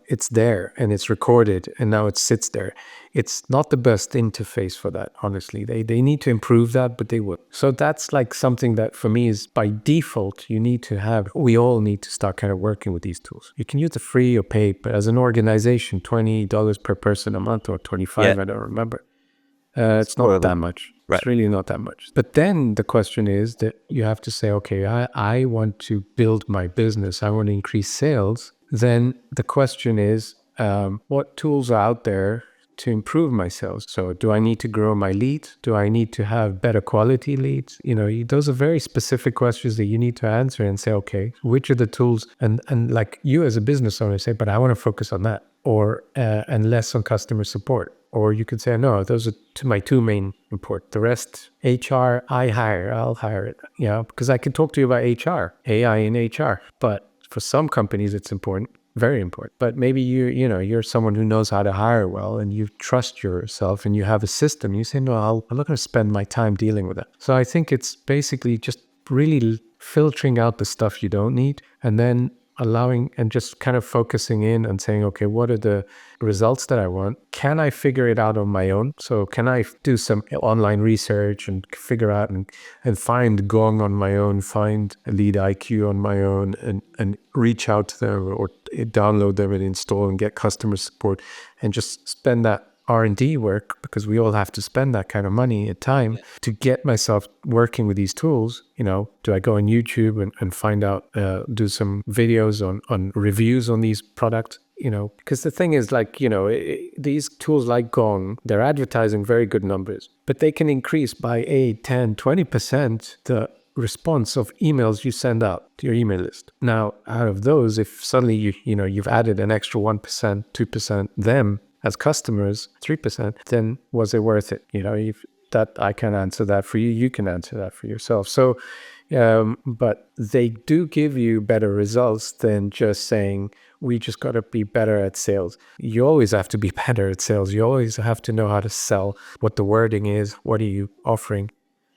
It's there and it's recorded and now it sits there. It's not the best interface for that, honestly. They need to improve that, but they would. So that's like something that for me is by default, you need to have. We all need to start kind of working with these tools. You can use the free or pay, but as an organization, $20 per person a month or 25, I don't remember. It's not that much. Right. It's really not that much. But then the question is that you have to say, okay, I want to build my business. I want to increase sales. Then the question is, what tools are out there to improve my sales? So do I need to grow my leads? Do I need to have better quality leads? Those are very specific questions that you need to answer and say, okay, which are the tools? And like you as a business owner say, but I want to focus on that, or and less on customer support. Or you could say, no, those are my two main important. The rest, HR, I'll hire it. Because I can talk to you about HR, AI in HR. But for some companies, it's important, very important. But maybe you're someone who knows how to hire well, and you trust yourself, and you have a system. You say, no, I'm not going to spend my time dealing with that. So I think it's basically just really filtering out the stuff you don't need, and then allowing and just kind of focusing in and saying, okay, what are the results that I want? Can I figure it out on my own? So can I do some online research and figure out and find Gong on my own, find a lead IQ on my own, and reach out to them or download them and install and get customer support, and just spend that R&D work, because we all have to spend that kind of money and time to get myself working with these tools. Do I go on YouTube and find out, do some videos on reviews on these products? Because the thing is, these tools like Gong, they're advertising very good numbers, but they can increase by 8, 10, 20% response of emails you send out to your email list. Now, out of those, if suddenly you've added an extra 1%, 2%, them as customers, 3%, then was it worth it? If that I can answer that for you, you can answer that for yourself. So, but they do give you better results than just saying, we just got to be better at sales. You always have to be better at sales. You always have to know how to sell, what the wording is, what are you offering,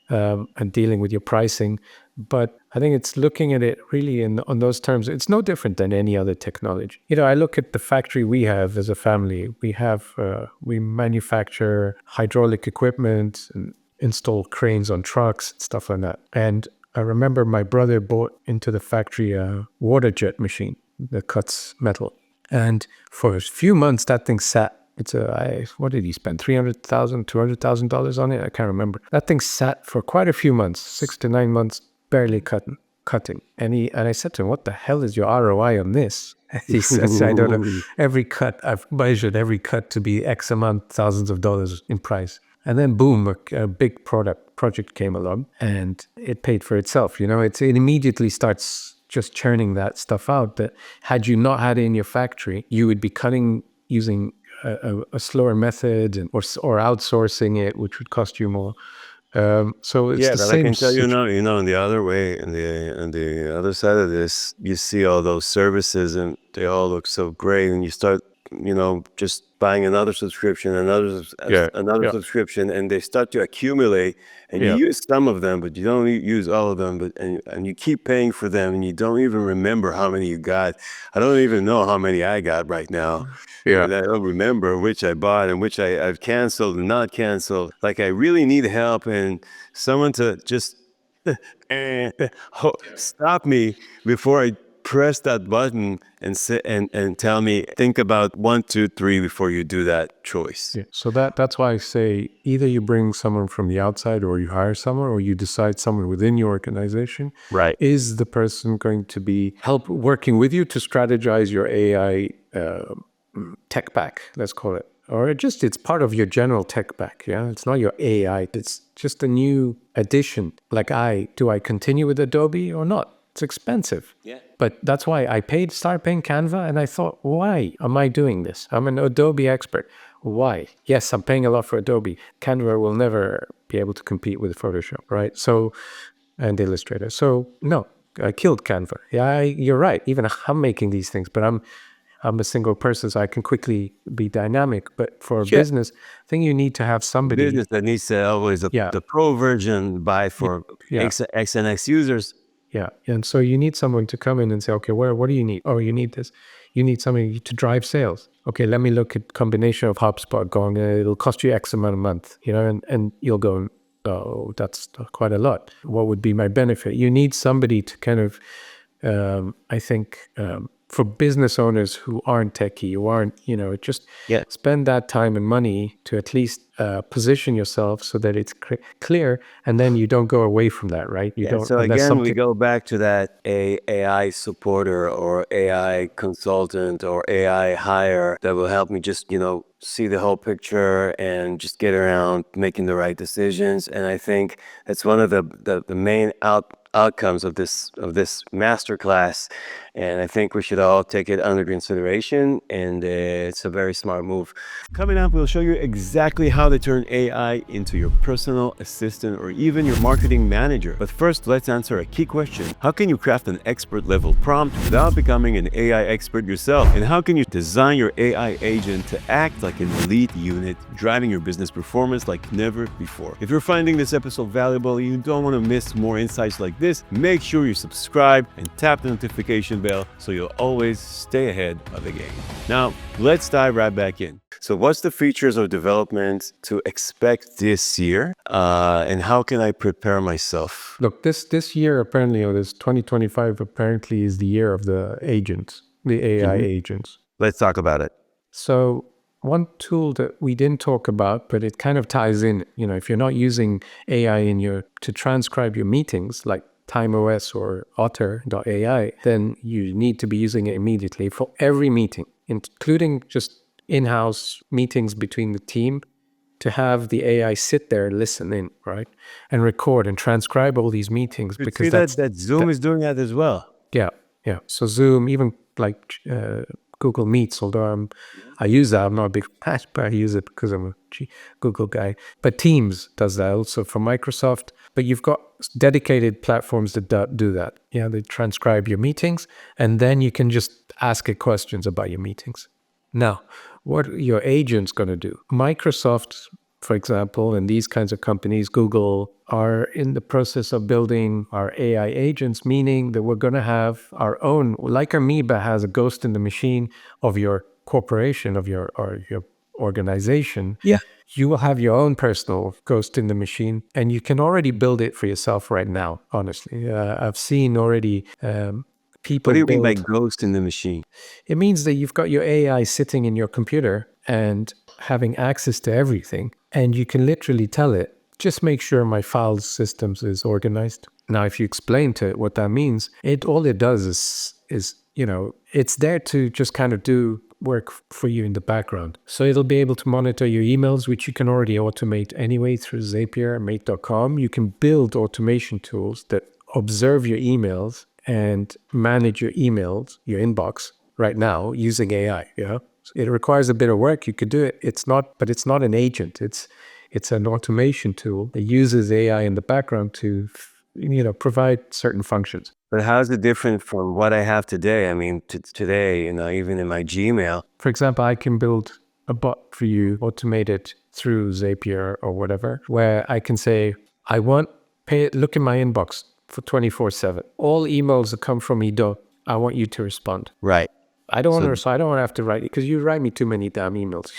and dealing with your pricing. But I think it's looking at it really on those terms. It's no different than any other technology. I look at the factory we have as a family. We manufacture hydraulic equipment and install cranes on trucks, stuff like that. And I remember my brother bought into the factory a water jet machine that cuts metal. And for a few months, that thing sat. What did he spend? $300,000, $200,000 on it? I can't remember. That thing sat for quite a few months, 6 to 9 months, barely cutting. And I said to him, what the hell is your ROI on this? He says, I don't know. I've measured every cut to be X amount, thousands of dollars in price. And then boom, a big project came along and it paid for itself. It immediately starts just churning that stuff out. That had you not had it in your factory, you would be cutting using a slower method or outsourcing it, which would cost you more. So it's the same. I can tell you now, in the other way, in the other side of this, you see all those services and they all look so great, and you start, just buying another subscription, another subscription, and they start to accumulate, and you use some of them, but you don't use all of them, and you keep paying for them, and you don't even remember how many you got. I don't even know how many I got right now. And I don't remember which I bought and which I've canceled and not canceled. Like, I really need help and someone to just stop me before I press that button and tell me, think about 1, 2, 3 before you do that choice. So that's why I say either you bring someone from the outside or you hire someone, or you decide someone within your organization is the person going to be working with you to strategize your AI tech back, let's call it. Or it's part of your general tech back. It's not your AI. It's just a new addition. Like, do I continue with Adobe or not? It's expensive. But that's why I started paying Canva, and I thought, why am I doing this? I'm an Adobe expert. Why? Yes, I'm paying a lot for Adobe. Canva will never be able to compete with Photoshop, right? So, and Illustrator. So no, I killed Canva. You're right. Even I'm making these things, but I'm a single person, so I can quickly be dynamic. But for a business, I think you need to have somebody. Business that needs to always the pro version, buy for X and X users. And so you need someone to come in and say, okay, what do you need? Oh, you need this. You need somebody to drive sales. Okay, let me look at combination of HubSpot going, it'll cost you X amount a month, and you'll go, oh, that's quite a lot. What would be my benefit? You need somebody to kind of, I think, for business owners who aren't techie, who aren't, just spend that time and money to at least position yourself so that it's clear, and then you don't go away from that, right? You don't. So again, we go back to that AI supporter or AI consultant or AI hire that will help me just, see the whole picture and just get around making the right decisions. And I think that's one of the main outcomes of this masterclass, and I think we should all take it under consideration, and it's a very smart move. Coming up, we'll show you exactly how to turn AI into your personal assistant or even your marketing manager. But first, let's answer a key question. How can you craft an expert level prompt without becoming an AI expert yourself? And how can you design your AI agent to act like an elite unit, driving your business performance like never before? If you're finding this episode valuable and you don't want to miss more insights like this, make sure you subscribe and tap the notification bell so you'll always stay ahead of the game. Now, let's dive right back in. So what's the features or development to expect this year? And how can I prepare myself? Look, this year apparently, or this 2025 apparently is the year of the agents, the AI agents. Let's talk about it. So one tool that we didn't talk about, but it kind of ties in, if you're not using AI to transcribe your meetings, like TimeOS or Otter.ai, then you need to be using it immediately for every meeting, including just in-house meetings between the team, to have the AI sit there, listen in, right, and record and transcribe all these meetings, You because see that Zoom is doing that as well. yeah, yeah. So Zoom, even like Google Meets, although I use that, I'm not a big fan, but I use it because I'm a Google guy. But Teams does that also for Microsoft. But you've got dedicated platforms that do that. Yeah, they transcribe your meetings, and then you can just ask it questions about your meetings. Now, what are your agent's going to do? Microsoft, for example, and these kinds of companies, Google, are in the process of building our AI agents, meaning that we're going to have our own, like Amoeba has a ghost in the machine of your corporation, of your organization. Yeah. You will have your own personal ghost in the machine, and you can already build it for yourself right now, honestly. I've seen already people What do you mean by build. ghost in the machine? It means that you've got your AI sitting in your computer and having access to everything, and you can literally tell it, just make sure my file systems is organized. Now, if you explain to it what that means, all it does is it's there to just kind of do work for you in the background. So it'll be able to monitor your emails, which you can already automate anyway through Zapier and Mate.com. You can build automation tools that observe your emails and manage your emails, your inbox right now using AI. Yeah, it requires a bit of work. You could do it. It's not an agent. It's an automation tool that uses AI in the background to provide certain functions. But how is it different from what I have today? I mean, today, even in my Gmail. For example, I can build a bot for you, automated through Zapier or whatever, where I can say, look in my inbox for 24/7. All emails that come from Ido, I want you to respond. Right. I don't want to have to write, because you write me too many damn emails.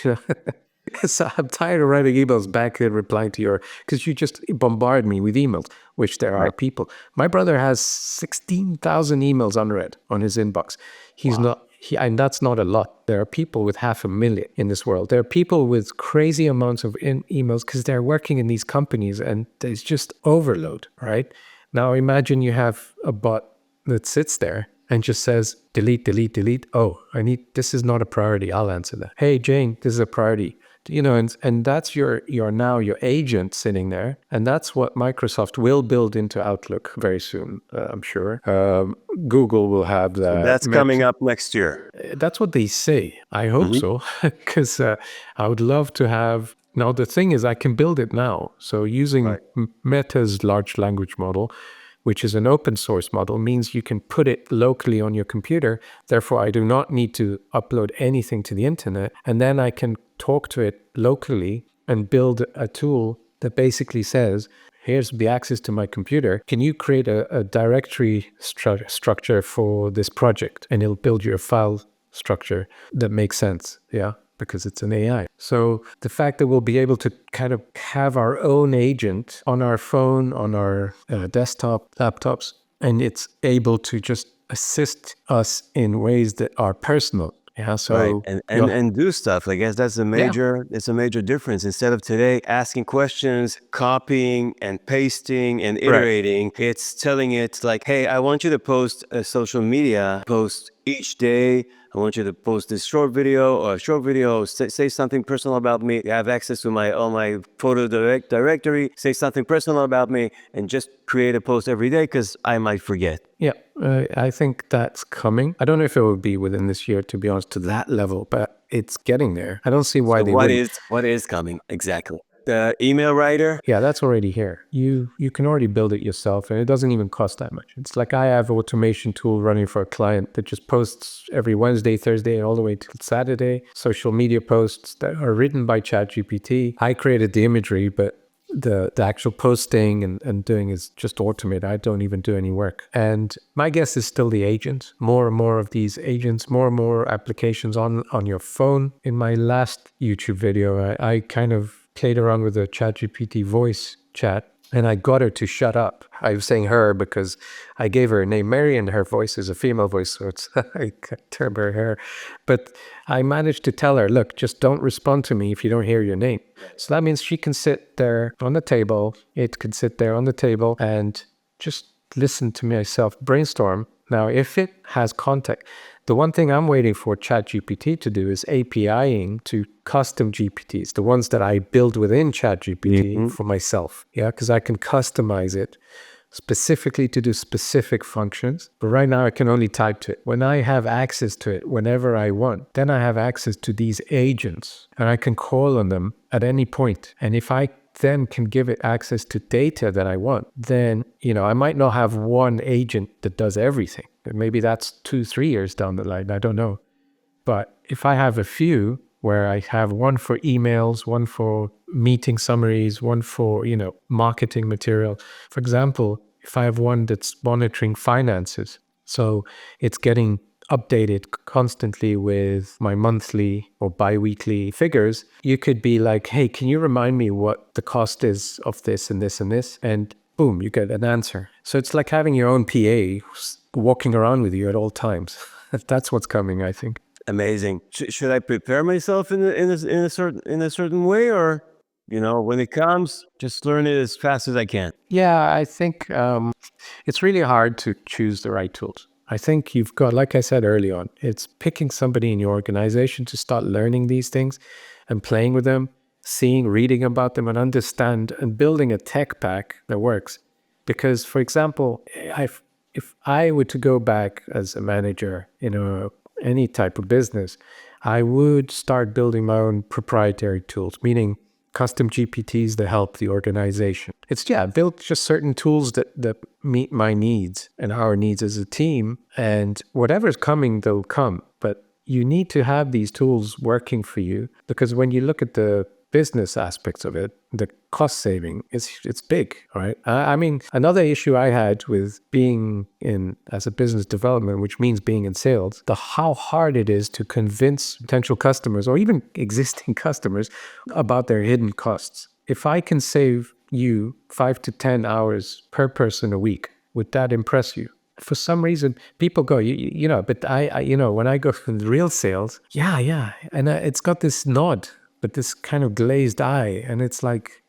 So I'm tired of writing emails back and replying to because you just bombard me with emails, which there are people. My brother has 16,000 emails unread on his inbox. And that's not a lot. There are people with 500,000 in this world. There are people with crazy amounts of emails because they're working in these companies, and there's just overload, right? Now imagine you have a bot that sits there and just says, delete, delete, delete. Oh, this is not a priority. I'll answer that. Hey, Jane, this is a priority. And that's your agent sitting there. And that's what Microsoft will build into Outlook very soon, I'm sure. Google will have that. So that's coming up next year. That's what they say. I hope so, because I would love to have. Now, the thing is, I can build it now. So using Meta's large language model, which is an open source model, means you can put it locally on your computer. Therefore, I do not need to upload anything to the internet. And then I can talk to it locally and build a tool that basically says, here's the access to my computer. Can you create a directory structure for this project? And it'll build you a file structure that makes sense. Yeah. Because it's an AI. So the fact that we'll be able to kind of have our own agent on our phone, on our desktop, laptops, and it's able to just assist us in ways that are personal. Yeah, so and do stuff. I guess that's it's a major difference. Instead of today asking questions, copying and pasting and iterating, it's telling it like, hey, I want you to post a social media post each day. I want you to post this short video or a short video, say something personal about me. I have access to all my photo directory, say something personal about me, and just create a post every day because I might forget. Yeah, I think that's coming. I don't know if it will be within this year, to be honest, to that level, but it's getting there. I don't see why they wouldn't. What is coming exactly? The email writer? Yeah, that's already here. You can already build it yourself, and it doesn't even cost that much. It's like I have an automation tool running for a client that just posts every Wednesday, Thursday, all the way till Saturday, social media posts that are written by ChatGPT. I created the imagery, but the actual posting and doing is just automated. I don't even do any work. And my guess is still the agent. More and more of these agents, more and more applications on your phone. In my last YouTube video, I kind of played around with the ChatGPT voice chat, and I got her to shut up. I was saying her because I gave her a name, Mary, and her voice is a female voice, so it's I turb her hair. But I managed to tell her, look, just don't respond to me if you don't hear your name. So that means she can sit there on the table, it can sit there on the table and just listen to myself brainstorm Now, if it has context, the one thing I'm waiting for ChatGPT to do is APIing to custom GPTs, the ones that I build within ChatGPT for myself. Yeah, because I can customize it specifically to do specific functions. But right now I can only type to it. When I have access to it whenever I want, then I have access to these agents and I can call on them at any point. And if I then can give it access to data that I want, then, I might not have one agent that does everything. Maybe that's 2-3 years down the line. I don't know. But if I have a few where I have one for emails, one for meeting summaries, one for, marketing material. For example, if I have one that's monitoring finances, so it's getting updated constantly with my monthly or bi-weekly figures, you could be like, hey, can you remind me what the cost is of this and this and this? And boom, you get an answer. So it's like having your own PA walking around with you at all times. That's what's coming, I think. Amazing. Should I prepare myself in a certain way, or when it comes, just learn it as fast as I can? Yeah, I think it's really hard to choose the right tools. I think you've got, like I said early on, it's picking somebody in your organization to start learning these things and playing with them, reading about them and understand and building a tech pack that works. Because, for example, if I were to go back as a manager in any type of business, I would start building my own proprietary tools, meaning custom GPTs that help the organization. Build just certain tools that meet my needs and our needs as a team. And whatever's coming, they'll come. But you need to have these tools working for you, because when you look at the business aspects of it, the cost saving, it's big, right? I mean, another issue I had with being as a business development, which means being in sales, how hard it is to convince potential customers or even existing customers about their hidden costs. If I can save you 5 to 10 hours per person a week, would that impress you? For some reason, people go, but I when I go from real sales, yeah. And it's got this nod, but this kind of glazed eye. And it's like,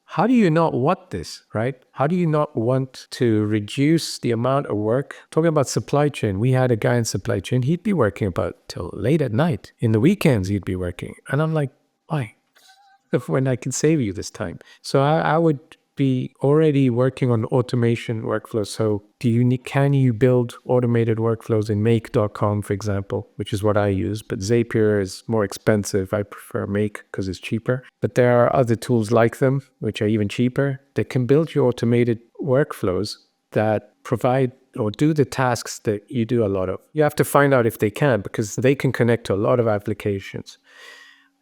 how do you not want this, right? How do you not want to reduce the amount of work? Talking about supply chain, we had a guy in supply chain, he'd be working about till late at night. In the weekends, he'd be working. And I'm like, why? When I can save you this time. So I would be already working on automation workflows. So can you build automated workflows in make.com, for example, which is what I use, but Zapier is more expensive. I prefer Make because it's cheaper. But there are other tools like them, which are even cheaper, that can build your automated workflows that provide or do the tasks that you do a lot of. You have to find out if they can, because they can connect to a lot of applications.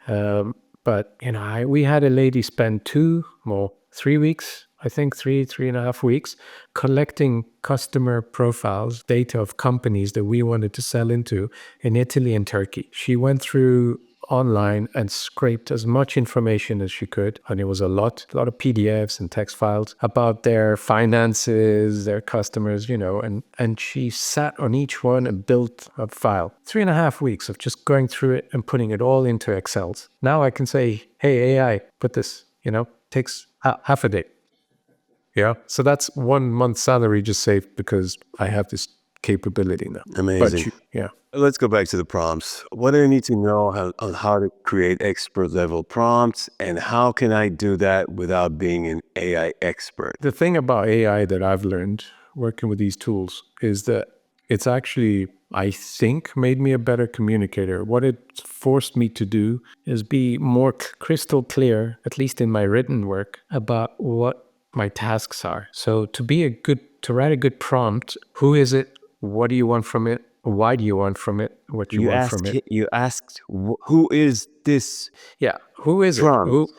But we had a lady spend 3 weeks, I think 3.5 weeks, collecting customer profiles, data of companies that we wanted to sell into in Italy and Turkey. She went through online and scraped as much information as she could, and it was a lot of PDFs and text files about their finances, their customers, and she sat on each one and built a file. 3.5 weeks of just going through it and putting it all into Excels. Now I can say, hey, AI, put this, takes half a day. Yeah. So that's 1 month's salary just saved because I have this capability now. Amazing. Yeah. Let's go back to the prompts. What do I need to know on how to create expert level prompts, and how can I do that without being an AI expert? The thing about AI that I've learned working with these tools is that it's actually, I think, made me a better communicator. What it forced me to do is be more crystal clear, at least in my written work, about what my tasks are. So to write a good prompt, who is it? What do you want from it? Why do you want from it? What you want from it? You asked, who is this? Yeah, who is prompt?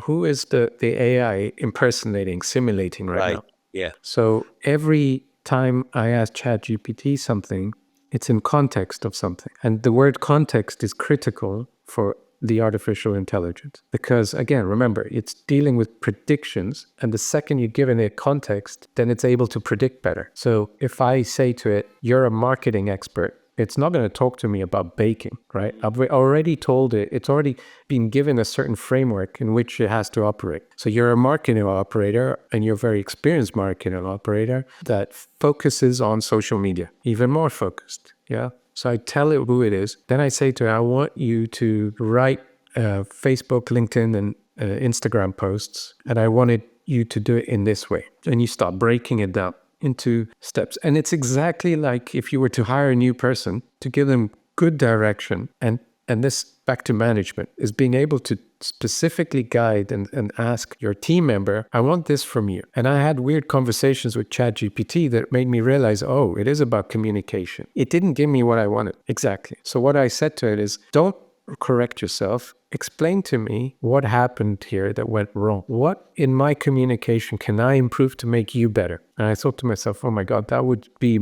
Who is the AI impersonating, simulating right now? Yeah. So every time I ask ChatGPT something, it's in context of something. And the word context is critical for the artificial intelligence. Because again, remember, it's dealing with predictions. And the second you give it a context, then it's able to predict better. So if I say to it, you're a marketing expert, It's not going to talk to me about baking, right? I've already told it, it's already been given a certain framework in which it has to operate. So you're a marketing operator, and you're a very experienced marketing operator that focuses on social media, even more focused. Yeah. So I tell it who it is. Then I say to it, I want you to write Facebook, LinkedIn, and Instagram posts, and I wanted you to do it in this way. And you start breaking it down into steps. And it's exactly like if you were to hire a new person, to give them good direction. And this, back to management, is being able to specifically guide and ask your team member, I want this from you. And I had weird conversations with ChatGPT that made me realize, oh, it is about communication. It didn't give me what I wanted. Exactly. So what I said to it is, don't correct yourself. Explain to me what happened here that went wrong. What in my communication can I improve to make you better? And I thought to myself, oh my God, that would be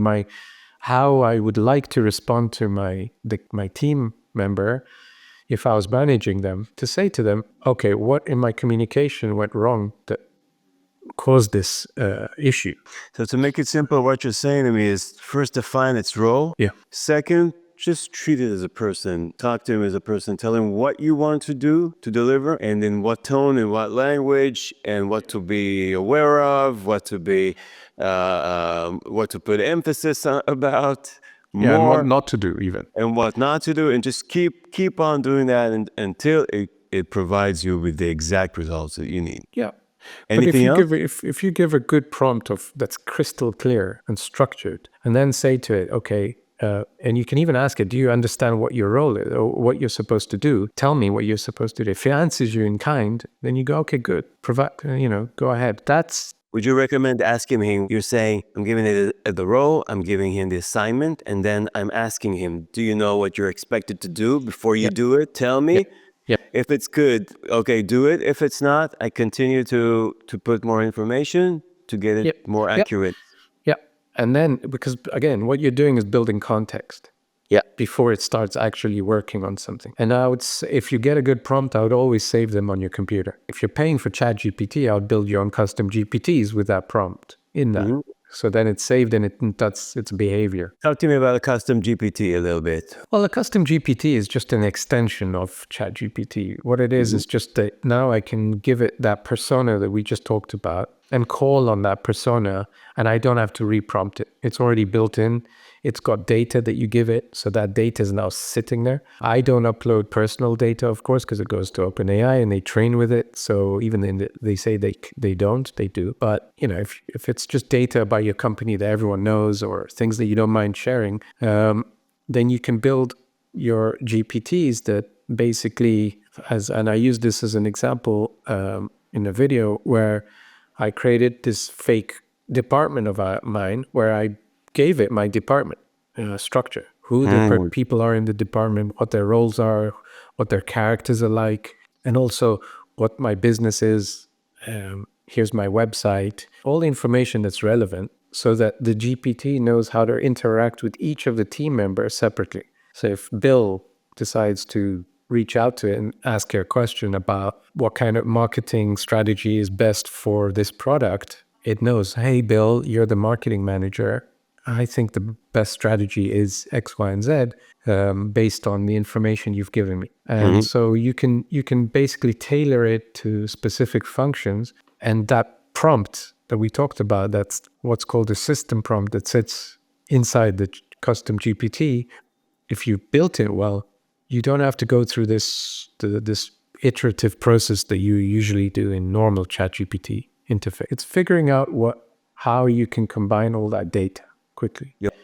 how I would like to respond to my team member if I was managing them, to say to them, okay, what in my communication went wrong that caused this issue? So to make it simple, what you're saying to me is, first, define its role. Yeah. Second, just treat it as a person. Talk to him as a person. Tell him what you want to do to deliver, and in what tone and what language, and what to be aware of, what to put emphasis on, about. Yeah, and More, what not to do even. and what not to do, and just keep on doing that until it provides you with the exact results that you need. Yeah. Anything else? If you give a good prompt that's crystal clear and structured, and then say to it, okay, and you can even ask it, do you understand what your role is or what you're supposed to do? Tell me what you're supposed to do. If it answers you in kind, then you go, okay, good. Provide, go ahead. Would you recommend asking him, you're saying, I'm giving it the role, I'm giving him the assignment, and then I'm asking him, do you know what you're expected to do before you do it? Tell me. Yeah. If it's good, okay, do it. If it's not, I continue to put more information to get it more accurate. Yeah. And then, because again, what you're doing is building context. Yeah. Before it starts actually working on something. And I would say, if you get a good prompt, I would always save them on your computer. If you're paying for ChatGPT, I would build your own custom GPTs with that prompt in that. So then it's saved and that's its behavior. Talk to me about a custom GPT a little bit. Well, a custom GPT is just an extension of ChatGPT. What it is just that now I can give it that persona that we just talked about and call on that persona, and I don't have to reprompt it. It's already built in. It's got data that you give it, so that data is now sitting there. I don't upload personal data, of course, because it goes to OpenAI and they train with it. So even they say they don't, they do. But if it's just data about your company that everyone knows or things that you don't mind sharing, then you can build your GPTs that basically, and I use this as an example in a video where I created this fake department of mine where I gave it my department structure, who the people are in the department, what their roles are, what their characters are like, and also what my business is. Here's my website, all the information that's relevant so that the GPT knows how to interact with each of the team members separately. So if Bill decides to reach out to it and ask her a question about what kind of marketing strategy is best for this product, it knows, hey, Bill, you're the marketing manager. I think the best strategy is X, Y, and Z based on the information you've given me. And so you can basically tailor it to specific functions. And that prompt that we talked about, that's what's called a system prompt that sits inside the custom GPT. If you built it well, you don't have to go through this iterative process that you usually do in normal ChatGPT interface. It's figuring out how you can combine all that data quickly. Yep.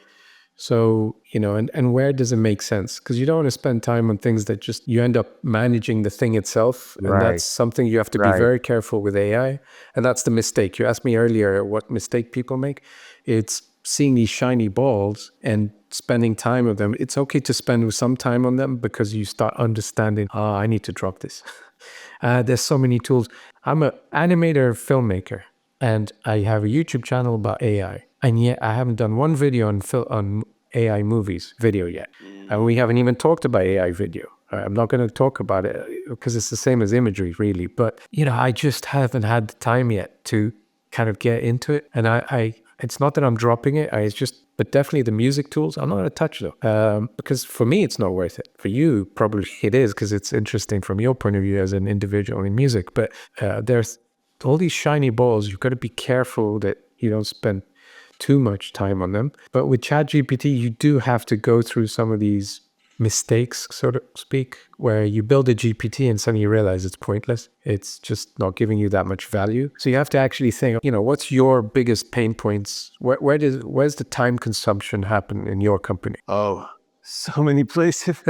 So, and where does it make sense? Because you don't want to spend time on things that just, you end up managing the thing itself. And that's something you have to be very careful with AI. And that's the mistake. You asked me earlier what mistake people make. It's seeing these shiny balls and spending time with them. It's okay to spend some time on them because you start understanding, I need to drop this. There's so many tools. I'm an animator, filmmaker, and I have a YouTube channel about AI. And yet I haven't done one video on AI movies video yet. And we haven't even talked about AI video. I'm not going to talk about it because it's the same as imagery, really. But, I just haven't had the time yet to kind of get into it. And I It's not that I'm dropping it. It's just, but definitely the music tools, I'm not going to touch them because for me, it's not worth it. For you, probably it is because it's interesting from your point of view as an individual in music. But there's all these shiny balls. You've got to be careful that you don't spend too much time on them. But with ChatGPT, you do have to go through some of these mistakes, so to speak, where you build a GPT and suddenly you realize it's pointless. It's just not giving you that much value. So you have to actually think, what's your biggest pain points? Where's the time consumption happen in your company? Oh, so many places.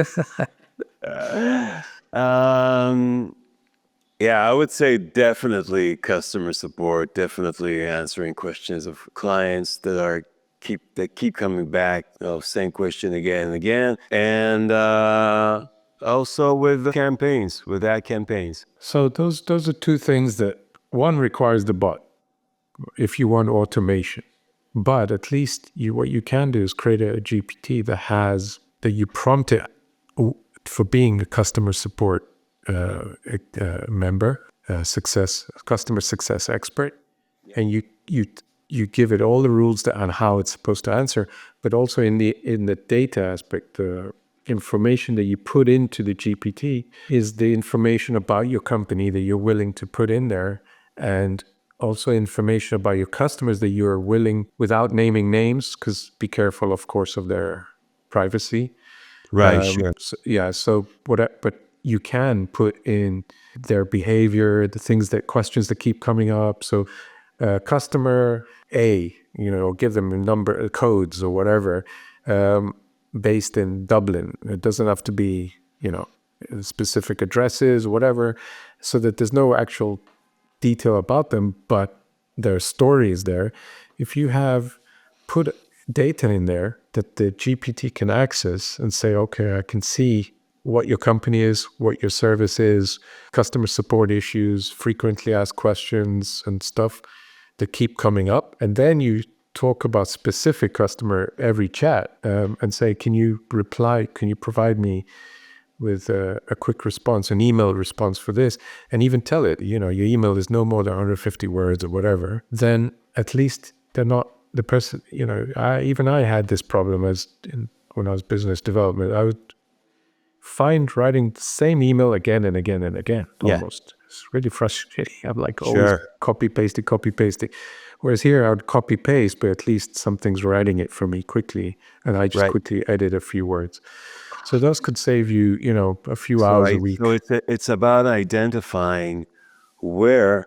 Yeah, I would say definitely customer support, definitely answering questions of clients that keep coming back, same question again and again. And also with campaigns, with ad campaigns. So those are two things that one requires the bot if you want automation. But at least what you can do is create a GPT that you prompt it for being a customer support member, customer success expert, and you give it all the rules on how it's supposed to answer, but also in the data aspect, the information that you put into the GPT is the information about your company that you're willing to put in there, and also information about your customers that you're willing, without naming names, because be careful, of course, of their privacy. Right, sure. But you can put in their behavior, questions that keep coming up. So customer A, give them codes or whatever, based in Dublin. It doesn't have to be, specific addresses, whatever, so that there's no actual detail about them, but their story is there. If you have put data in there that the GPT can access and say, okay, I can see what your company is, what your service is, customer support issues, frequently asked questions and stuff that keep coming up. And then you talk about specific customer every chat and say, can you provide me with a quick response, an email response for this, and even tell it, your email is no more than 150 words or whatever, then at least they're not the person, I had this problem when I was business development. I would find writing the same email again and again and again, almost. It's really frustrating. I'm like always Sure. copy pasting. Whereas here I would copy paste, but at least something's writing it for me quickly, and I just Right. quickly edit a few words. So those could save you, a few So hours a week. it's about identifying where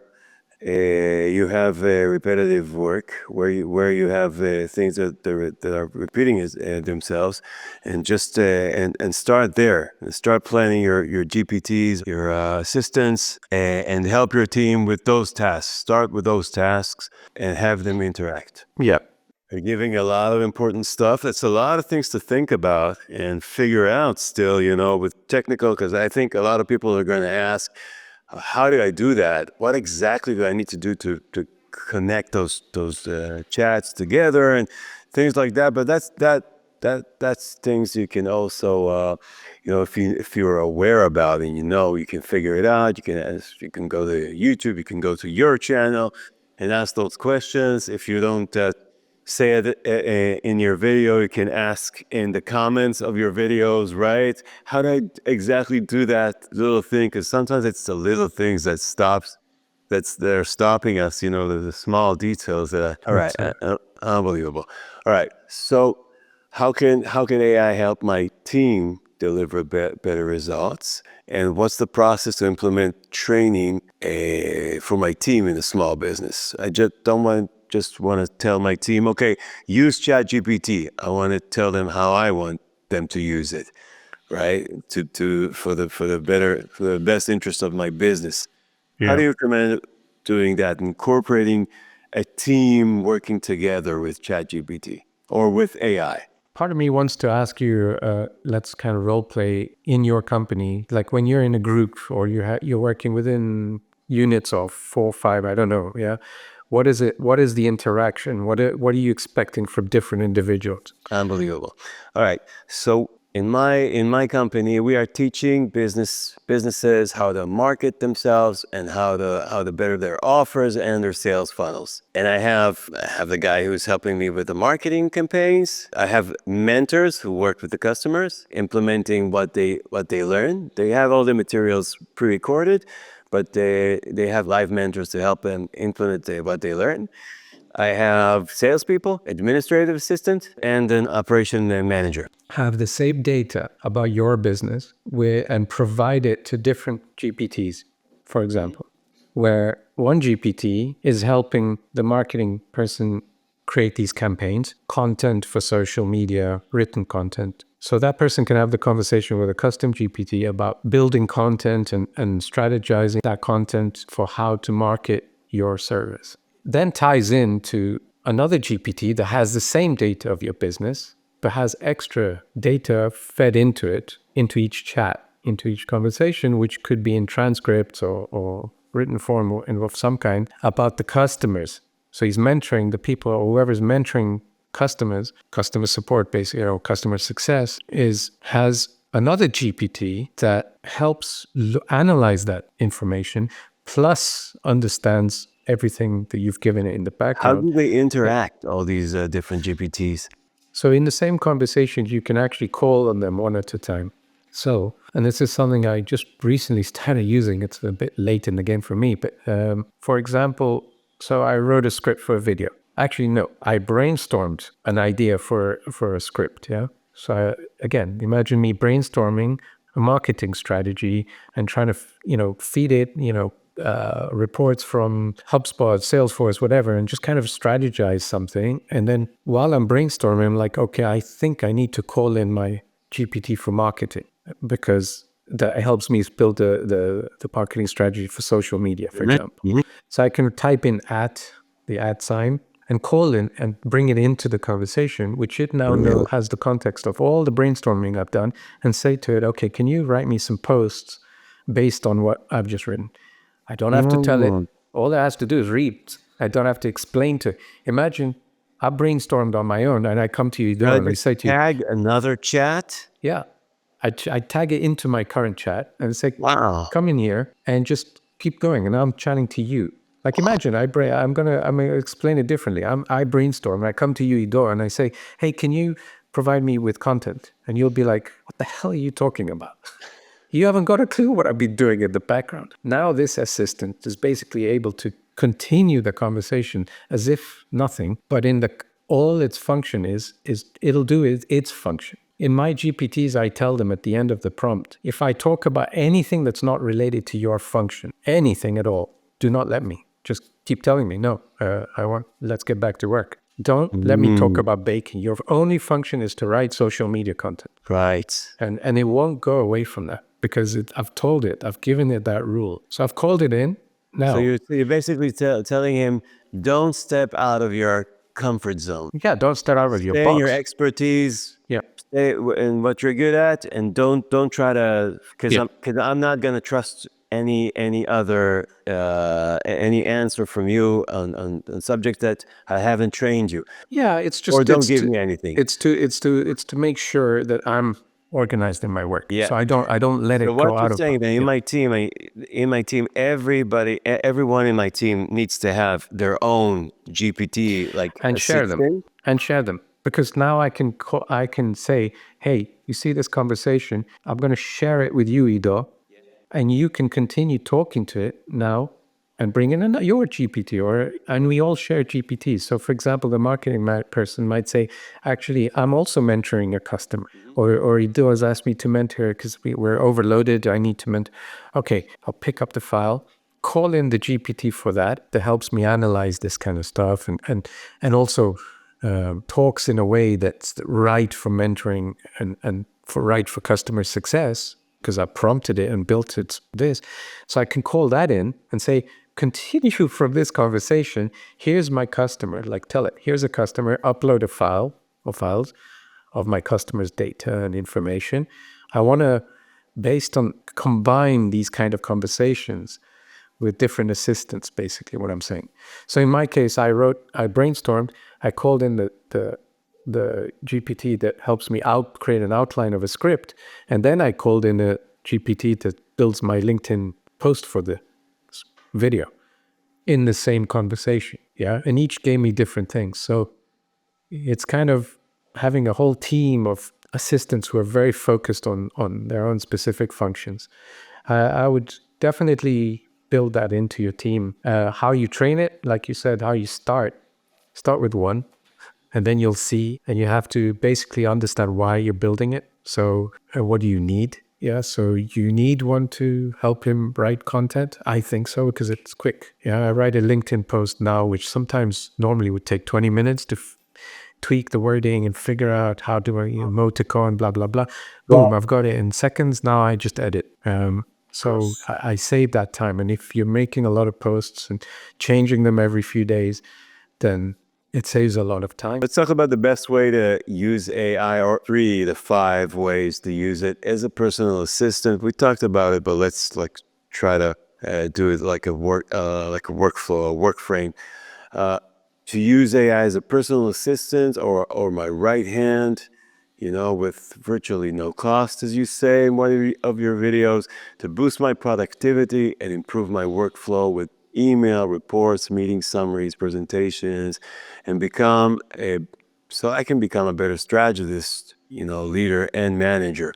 you have repetitive work, where you have things that are repeating themselves, and just and start there. And start planning your GPTs, your assistants, and help your team with those tasks. Start with those tasks and have them interact. Yeah. They're giving a lot of important stuff. That's a lot of things to think about and figure out still, with technical, because I think a lot of people are going to ask, how do I do that? What exactly do I need to do to connect those chats together and things like that? But that's things you can also, if you're aware about it, you can figure it out. You can go to YouTube, you can go to your channel and ask those questions. If you don't say it in your video, you can ask in the comments of your videos, right? How do I exactly do that little thing? Because sometimes it's the little things they're stopping us, the small details all right, unbelievable. All right, so how can AI help my team deliver better results? And what's the process to implement training for my team in a small business? I just want to tell my team, okay, use ChatGPT. I want to tell them how I want them to use it, right? For the best interest of my business. How do you recommend doing that? Incorporating a team working together with ChatGPT or with AI? Part of me wants to ask you, let's kind of role play in your company, like when you're in a group or you're working within units of 4 or 5, I don't know. Yeah. What is it? What is the interaction? What are you expecting from different individuals? Unbelievable. All right. So In my company, we are teaching businesses how to market themselves and how to better their offers and their sales funnels. And I have the guy who's helping me with the marketing campaigns. I have mentors who work with the customers, implementing what they learn. They have all the materials pre-recorded, but they have live mentors to help them implement what they learn. I have salespeople, administrative assistant, and an operation manager. Have the same data about your business and provide it to different GPTs, for example, where one GPT is helping the marketing person create these campaigns, content for social media, written content. So that person can have the conversation with a custom GPT about building content and strategizing that content for how to market your service. Then ties into another GPT that has the same data of your business, but has extra data fed into it, into each chat, into each conversation, which could be in transcripts or written form or of some kind about the customers. So he's mentoring the people, or whoever's mentoring customers, customer support, basically, or customer success, has another GPT that helps analyze that information, plus understands everything that you've given it in the How background. do they interact, all these different GPTs? So in the same conversations, you can actually call on them one at a time. So, and this is something I just recently started using. It's a bit late in the game for me, but for example, so I wrote a script for a video. Actually, no, I brainstormed an idea for a script. Yeah. So again, imagine me brainstorming a marketing strategy and trying to, feed it, reports from HubSpot, Salesforce, whatever, and just kind of strategize something. And then while I'm brainstorming, I'm like, okay, I think I need to call in my GPT for marketing because that helps me build the marketing strategy for social media, for example. Mhm. So I can type in the at sign and call in and bring it into the conversation, which it now knows has the context of all the brainstorming I've done, and say to it, okay, can you write me some posts based on what I've just written? I don't have to tell it. Oh. All it has to do is read. I don't have to explain to. Imagine I brainstormed on my own and I come to you, Rather and I say to you, tag another chat. yeah, I tag it into my current chat and say, Wow. come in here and just keep going. And I'm chatting to you. Like imagine I'm gonna explain it differently. I brainstorm and I come to you, Idor, and I say, hey, can you provide me with content? And you'll be like, what the hell are you talking about? You haven't got a clue what I've been doing in the background. Now this assistant is basically able to continue the conversation as if nothing, but all its function is it'll do its function. In my GPTs, I tell them at the end of the prompt, if I talk about anything that's not related to your function, anything at all, do not let me. Just keep telling me, no, let's get back to work. Don't let me talk about baking. Your only function is to write social media content. Right. And it won't go away from that because I've given it that rule. So I've called it in now. So you're basically telling him, don't step out of your comfort zone. Yeah, don't start out with your Stay in your box. expertise. Yeah. Stay in what you're good at, and don't try to, because Yeah. I'm not gonna trust any other any answer from you on subjects that I haven't trained you, Yeah, it's just or don't give me anything. it's to make sure that I'm organized in my work. Yeah. So I don't let So it what go you're out of saying, that in my team, everyone in my team needs to have their own GPT, like and share them assistant. because now I can say, hey, you see this conversation, I'm going to share it with you, Ido, and you can continue talking to it now and bring in your GPT, and we all share GPTs. So for example, the marketing person might say, actually, I'm also mentoring a customer, or Ido has asked me to mentor because we're overloaded, I need to mentor. Okay, I'll pick up the file, call in the GPT for that helps me analyze this kind of stuff, and also talks in a way that's right for mentoring and for customer success, because I prompted it and built it this. So I can call that in and say, continue from this conversation. Here's my customer, like tell it, here's a customer, upload a file or files of my customer's data and information. I want to, based on, combine these kind of conversations with different assistants, basically what I'm saying. So in my case, I brainstormed, I called in the the GPT that helps me create an outline of a script. And then I called in a GPT that builds my LinkedIn post for the video in the same conversation. Yeah. And each gave me different things. So it's kind of having a whole team of assistants who are very focused on their own specific functions. I would definitely build that into your team. How you train it, like you said, how you start with one, and then you'll see, and you have to basically understand why you're building it. So what do you need? Yeah, so you need one to help him write content. I think so, because it's quick. Yeah, I write a LinkedIn post now, which sometimes normally would take 20 minutes to tweak the wording and figure out how do I emoticon, blah, blah, blah. Boom, I've got it in seconds. Now I just edit. So I save that time. And if you're making a lot of posts and changing them every few days, then it saves a lot of time. Let's talk about the best way to use AI, or the 5 ways to use it as a personal assistant. We talked about it, but let's try to do it like a workflow, a work frame. To use AI as a personal assistant or my right hand, with virtually no cost, as you say in one of your videos, to boost my productivity and improve my workflow with email, reports, meeting summaries, presentations, and so I can become a better strategist, leader and manager.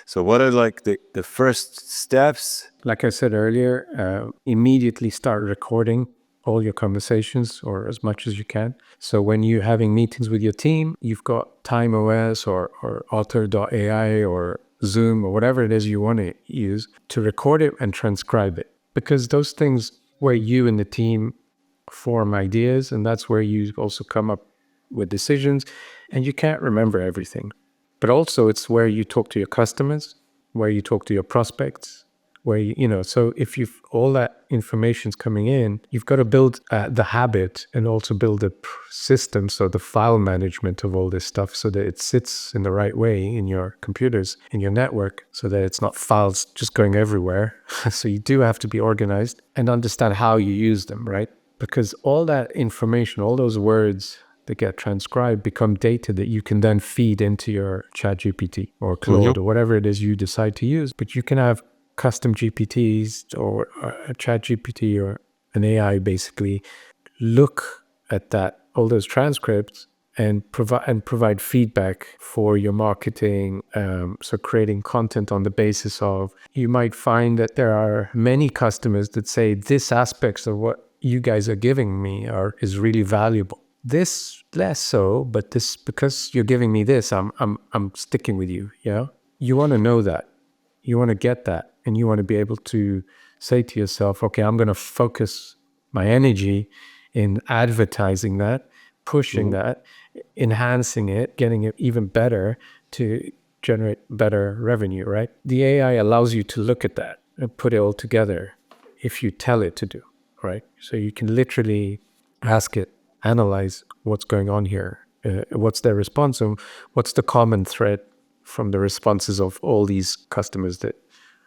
So what are the first steps? Like I said earlier, immediately start recording all your conversations, or as much as you can. So when you're having meetings with your team, you've got TimeOS or Author.ai or Zoom or whatever it is you want to use to record it and transcribe it. Because those things where you and the team form ideas, and that's where you also come up with decisions, and you can't remember everything. But also it's where you talk to your customers, where you talk to your prospects, where so if you've all that information's coming in, you've got to build the habit and also build a system, so the file management of all this stuff, so that it sits in the right way in your computers, in your network, so that it's not files just going everywhere. So you do have to be organized and understand how you use them, right? Because all that information, all those words that get transcribed become data that you can then feed into your ChatGPT or Claude or whatever it is you decide to use. But you can have custom GPTs or a ChatGPT or an AI basically look at all those transcripts and provide feedback for your marketing. So creating content on the basis of, you might find that there are many customers that say this aspects of what you guys are giving me is really valuable. This less so, but this, because you're giving me this, I'm sticking with you. Yeah, you want to know that, you want to get that, and you want to be able to say to yourself, okay, I'm going to focus my energy in advertising that, pushing that, enhancing it, getting it even better to generate better revenue, right? The AI allows you to look at that and put it all together if you tell it to do, right? So you can literally ask it, analyze what's going on here, what's their response, and what's the common thread from the responses of all these customers that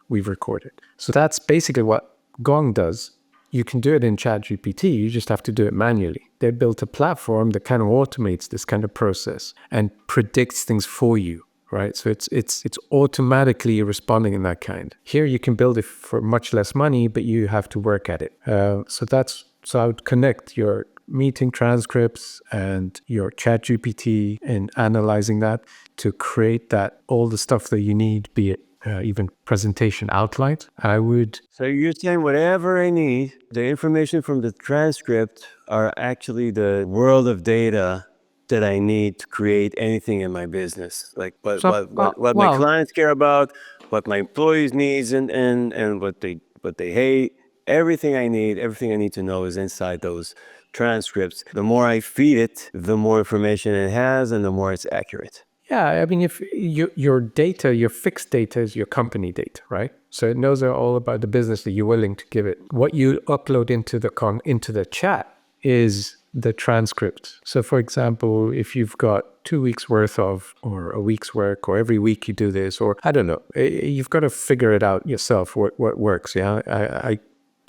we've recorded. So that's basically what Gong does. You can do it in ChatGPT, you just have to do it manually. They built a platform that kind of automates this kind of process and predicts things for you, right? So it's automatically responding in that kind. Here you can build it for much less money, but you have to work at it. So I would connect your meeting transcripts and your ChatGPT and analyzing that to create all the stuff that you need, be it even presentation outlines. So you're saying whatever I need, the information from the transcript are actually the world of data that I need to create anything in my business, like what my clients care about, what my employees needs, and what they hate. Everything I need to know is inside those transcripts. The more I feed it, the more information it has, and the more it's accurate. Yeah, I mean, if your data, your fixed data is your company data, right? So it knows all about the business that you're willing to give it. What you upload into the chat is the transcript. So for example, if you've got 2 weeks worth of, or a week's work, or every week you do this, or I don't know, you've got to figure it out yourself, what works. Yeah,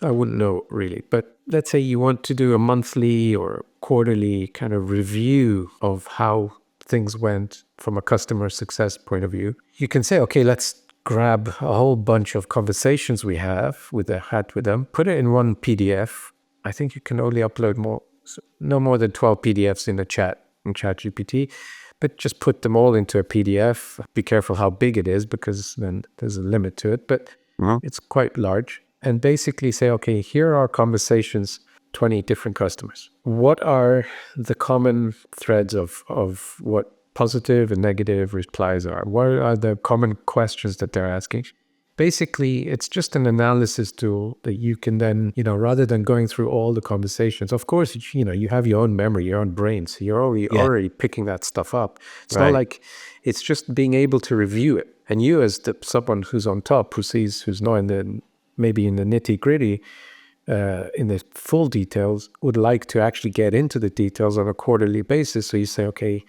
I wouldn't know really, but let's say you want to do a monthly or quarterly kind of review of how things went from a customer success point of view. You can say, okay, let's grab a whole bunch of conversations we have had with them, put it in one PDF. I think you can only upload no more than 12 PDFs in ChatGPT, but just put them all into a PDF. Be careful how big it is, because then there's a limit to it, but it's quite large. And basically say, okay, here are conversations, 20 different customers. What are the common threads of what positive and negative replies are? What are the common questions that they're asking? Basically, it's just an analysis tool that you can then, rather than going through all the conversations, of course, you have your own memory, your own brain, so you're already picking that stuff up. It's not like, it's just being able to review it. And you, as someone who's on top, who's not maybe in the nitty gritty, in the full details, would like to actually get into the details on a quarterly basis. So you say, okay,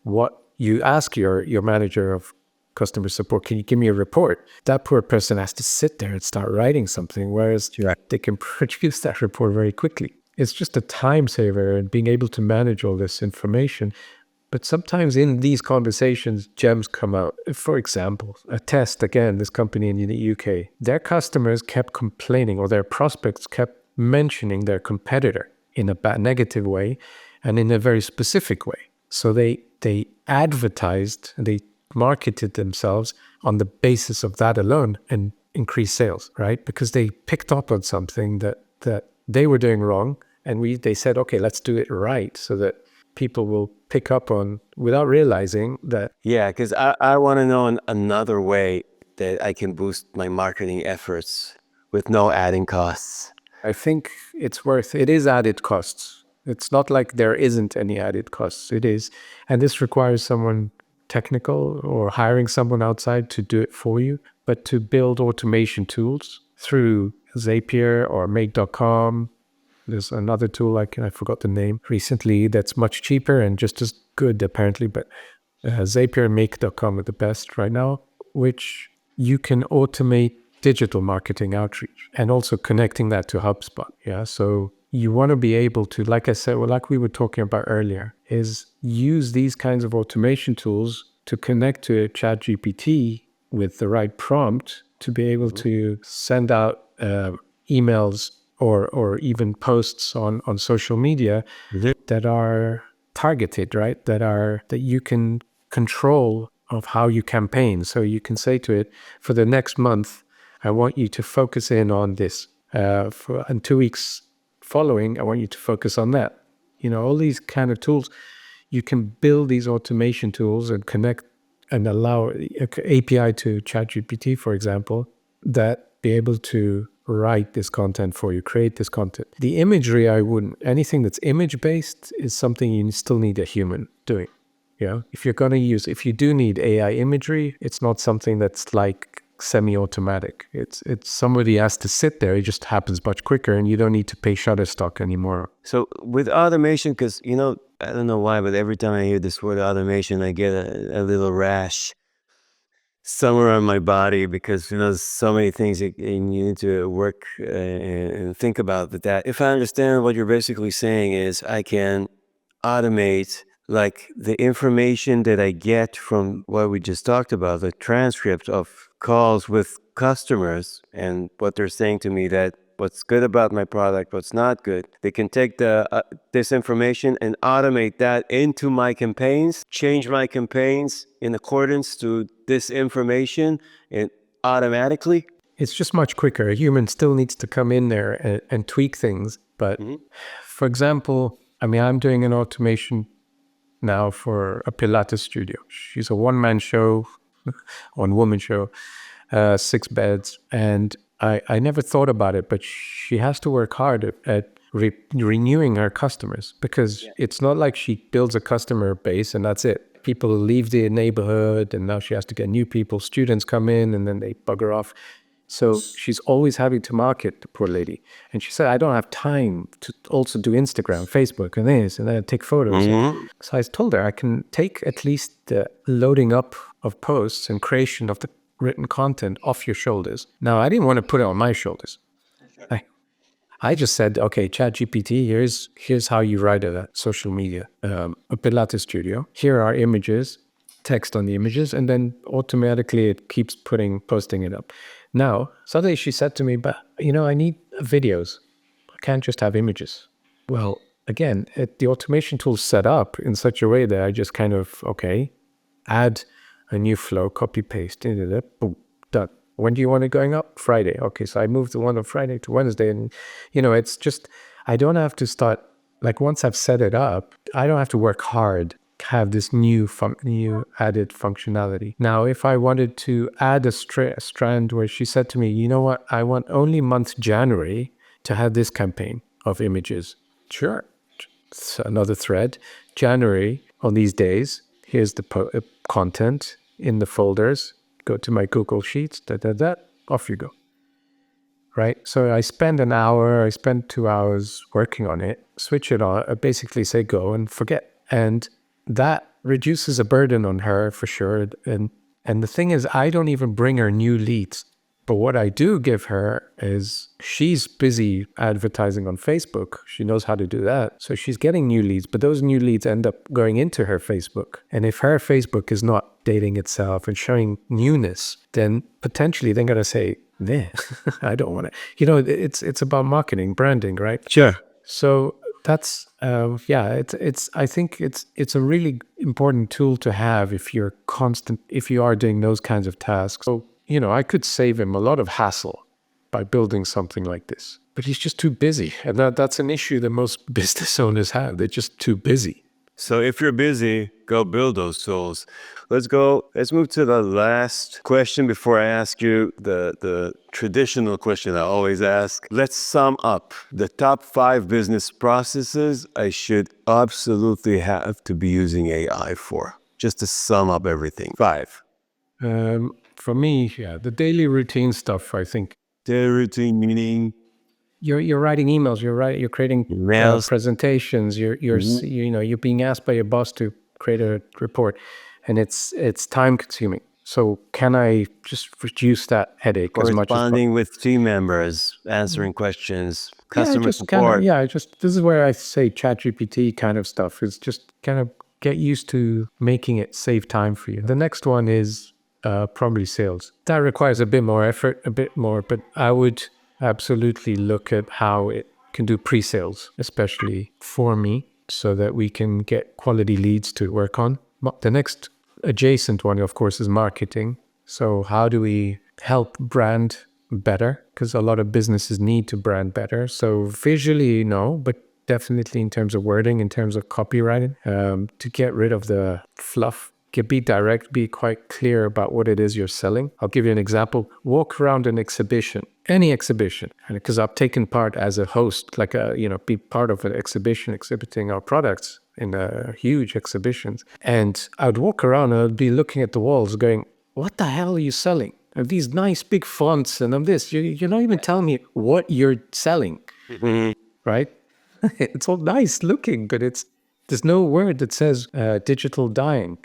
what you ask your manager of customer support, can you give me a report? That poor person has to sit there and start writing something, whereas they can produce that report very quickly. It's just a time saver and being able to manage all this information. But sometimes in these conversations, gems come out. For example, a test, again, this company in the UK, their customers kept complaining, or their prospects kept mentioning their competitor in a negative way and in a very specific way. So they advertised, they marketed themselves on the basis of that alone and increased sales, right? Because they picked up on something that they were doing wrong, and they said, okay, let's do it right, so that people will pick up on without realizing that. Yeah, because I want to know another way that I can boost my marketing efforts with no adding costs. I think it is added costs. It's not like there isn't any added costs. It is. And this requires someone technical or hiring someone outside to do it for you. But to build automation tools through Zapier or Make.com, there's another tool, I forgot the name recently, that's much cheaper and just as good apparently. But Zapier and Make.com are the best right now, which you can automate digital marketing outreach and also connecting that to HubSpot. Yeah. So you want to be able to, like I said, like we were talking about earlier, is use these kinds of automation tools to connect to a ChatGPT with the right prompt to be able to send out emails or even posts on social media that are targeted, right? That you can control of how you campaign. So you can say to it, for the next month, I want you to focus in on this. And 2 weeks following, I want you to focus on that. All these kind of tools, you can build these automation tools and connect and allow API to ChatGPT, for example, that be able to write this content for you, create this content. The imagery, anything that's image-based is something you still need a human doing. If you do need AI imagery, it's not something that's like semi-automatic. It's somebody has to sit there. It just happens much quicker, and you don't need to pay Shutterstock anymore. So with automation, because I don't know why, but every time I hear this word automation, I get a little rash somewhere on my body, because so many things you need to work and think about. But that, if I understand what you're basically saying, is I can automate like the information that I get from what we just talked about, the transcript of calls with customers and what they're saying to me, that what's good about my product, what's not good. They can take this information and automate that into my campaigns, change my campaigns in accordance to this information, and automatically. It's just much quicker. A human still needs to come in there and tweak things. But for example, I'm doing an automation now for a Pilates studio. She's a one-man show, one-woman show, 6 beds. And I never thought about it, but she has to work hard at renewing her customers, because it's not like she builds a customer base and that's it. People leave the neighborhood and now she has to get new people. Students come in and then they bugger off. So she's always having to market, the poor lady. And she said, I don't have time to also do Instagram, Facebook, and this, and then take photos. So I told her I can take at least the loading up of posts and creation of the written content off your shoulders. Now, I didn't want to put it on my shoulders. I just said, okay, ChatGPT, here's how you write a social media, a Pilates studio. Here are images, text on the images, and then automatically it keeps posting it up. Now, suddenly she said to me, but I need videos. I can't just have images. Well, again, the automation tool's set up in such a way that I just kind of, okay, add a new flow, copy paste, boom, done. When do you want it going up? Friday. Okay, so I moved the one on Friday to Wednesday. And, it's just, I don't have to start, like once I've set it up, I don't have to work hard to have this new added functionality. Now, if I wanted to add a strand where she said to me, you know what, I want only month January to have this campaign of images. Sure. It's another thread. January, on these days, here's the content in the folders. Go to my Google Sheets, off you go. Right? So I spend 2 hours working on it, switch it on, basically say go and forget. And that reduces a burden on her for sure. And the thing is, I don't even bring her new leads. But what I do give her is she's busy advertising on Facebook. She knows how to do that. So she's getting new leads, but those new leads end up going into her Facebook. And if her Facebook is not dating itself and showing newness, then potentially they're going to say, nah, I don't want to. It's about marketing, branding, right? Sure. So that's I think it's a really important tool to have if you are doing those kinds of tasks. So I could save him a lot of hassle by building something like this, but he's just too busy, and that's an issue that most business owners have. They're just too busy. So if you're busy, go build those tools. Let's move to the last question before I ask you the traditional question I always ask. Let's sum up the top 5 business processes I should absolutely have to be using AI for, just to sum up everything. 5. For me, the daily routine stuff, I think. Daily routine meaning? You're writing emails, you're creating Emails. presentations, you're being asked by your boss to create a report, and it's time consuming. So can I just reduce that headache as much as possible? Corresponding with team members, answering questions, customer support. This is where I say ChatGPT kind of stuff. It's just kind of get used to making it save time for you. The next one is probably sales. That requires a bit more effort, but I would absolutely look at how it can do pre-sales, especially for me, so that we can get quality leads to work on. The next adjacent one, of course, is marketing. So how do we help brand better? Because a lot of businesses need to brand better. So visually, no, but definitely in terms of wording, in terms of copywriting, to get rid of the fluff. Be direct, be quite clear about what it is you're selling. I'll give you an example. Walk around an exhibition, any exhibition, because I've taken part as a host, be part of an exhibition, exhibiting our products in huge exhibitions. And I'd walk around and I'd be looking at the walls going, what the hell are you selling? And these nice big fonts and this. You're not even telling me what you're selling, right? It's all nice looking, but there's no word that says digital dyeing,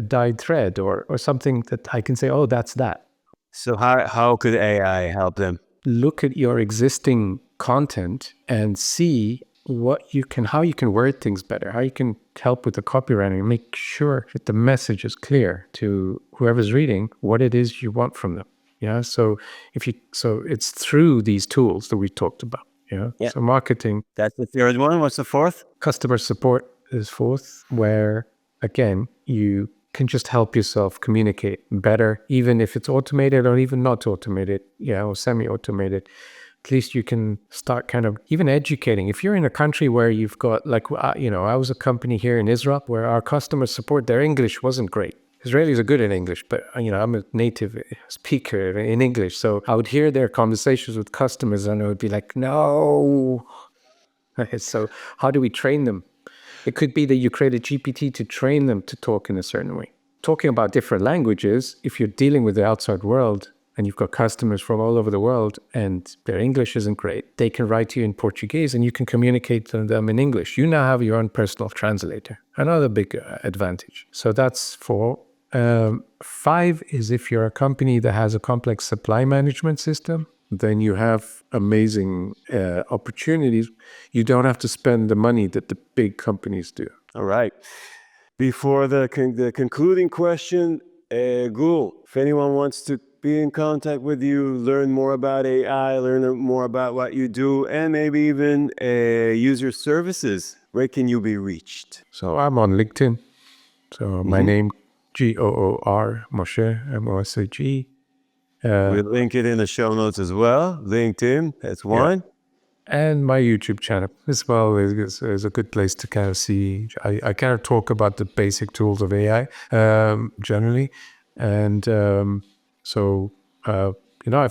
dyed thread, or something that I can say, oh, that's that. So how could AI help them? Look at your existing content and see how you can word things better, how you can help with the copywriting and make sure that the message is clear to whoever's reading what it is you want from them. Yeah. So it's through these tools that we talked about. Yeah. So marketing. That's the third one. What's the fourth? Customer support is fourth, where again, you can just help yourself communicate better, even if it's automated or even not automated, or semi-automated. At least you can start kind of even educating. If you're in a country where you've got I was a company here in Israel where our customer support, their English wasn't great. Israelis are good at English, but I'm a native speaker in English. So I would hear their conversations with customers and I would be like, no. So how do we train them? It could be that you create a GPT to train them to talk in a certain way. Talking about different languages, if you're dealing with the outside world and you've got customers from all over the world and their English isn't great, they can write to you in Portuguese and you can communicate to them in English. You now have your own personal translator. Another big advantage. So that's 4. 5 is if you're a company that has a complex supply management system, then you have amazing opportunities, you don't have to spend the money that the big companies do. All right. Before the concluding question, Gul, if anyone wants to be in contact with you, learn more about AI, learn more about what you do, and maybe even use your services, where can you be reached? So I'm on LinkedIn. So my name, Goor Moshe, Moshe. We'll link it in the show notes as well. LinkedIn, that's one. And my YouTube channel as well is a good place to kind of see. I kind of talk about the basic tools of AI generally. And I've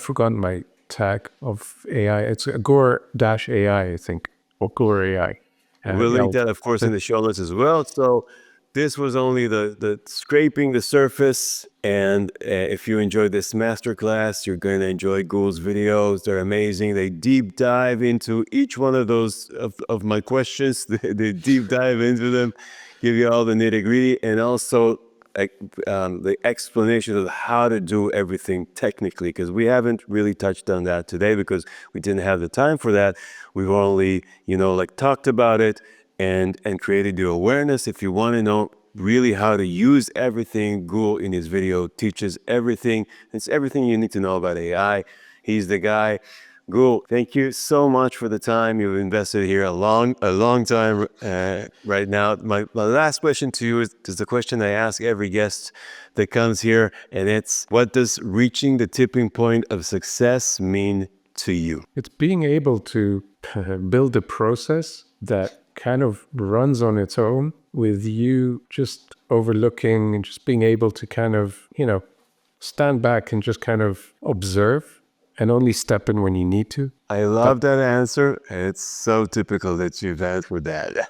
forgotten my tag of AI. It's Goor-AI, I think, or Goor AI. We'll link that, of course, in the show notes as well. So this was only the scraping the surface. And if you enjoyed this masterclass, you're going to enjoy Gul's videos. They're amazing. They deep dive into each one of those of my questions. They deep dive into them, give you all the nitty gritty, and also the explanation of how to do everything technically, because we haven't really touched on that today because we didn't have the time for that. We've only, talked about it and created the awareness. If you want to know really how to use everything, Gul in his video teaches everything. It's everything you need to know about AI. He's the guy. Gul, thank you so much for the time you've invested here, a long time right now. My last question to you is the question I ask every guest that comes here, and it's, what does reaching the tipping point of success mean to you? It's being able to build a process that kind of runs on its own with you just overlooking and just being able to kind of, stand back and just kind of observe and only step in when you need to. I love that answer. It's so typical that you've answered that.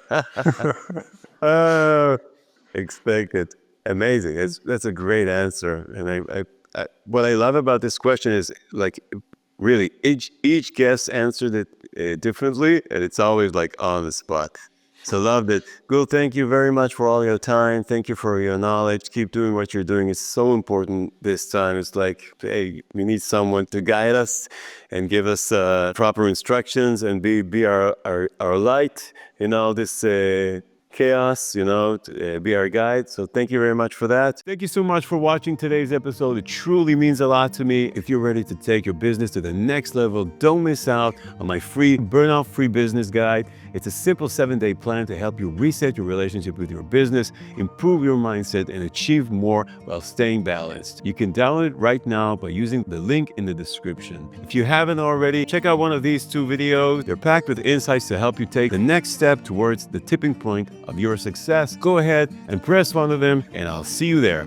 Expected. Amazing. That's a great answer. And what I love about this question is, like, really each guest answered it differently, and it's always like on the spot. So loved it. Gul, thank you very much for all your time. Thank you for your knowledge. Keep doing what you're doing. It's so important this time. It's like, hey, we need someone to guide us and give us proper instructions and be our light in all this chaos, to be our guide. So thank you very much for that. Thank you so much for watching today's episode. It truly means a lot to me. If you're ready to take your business to the next level, don't miss out on my free Burnout-Free business guide. It's a simple 7-day plan to help you reset your relationship with your business, improve your mindset, and achieve more while staying balanced. You can download it right now by using the link in the description. If you haven't already, check out one of these 2 videos. They're packed with insights to help you take the next step towards the tipping point of your success. Go ahead and press one of them, and I'll see you there.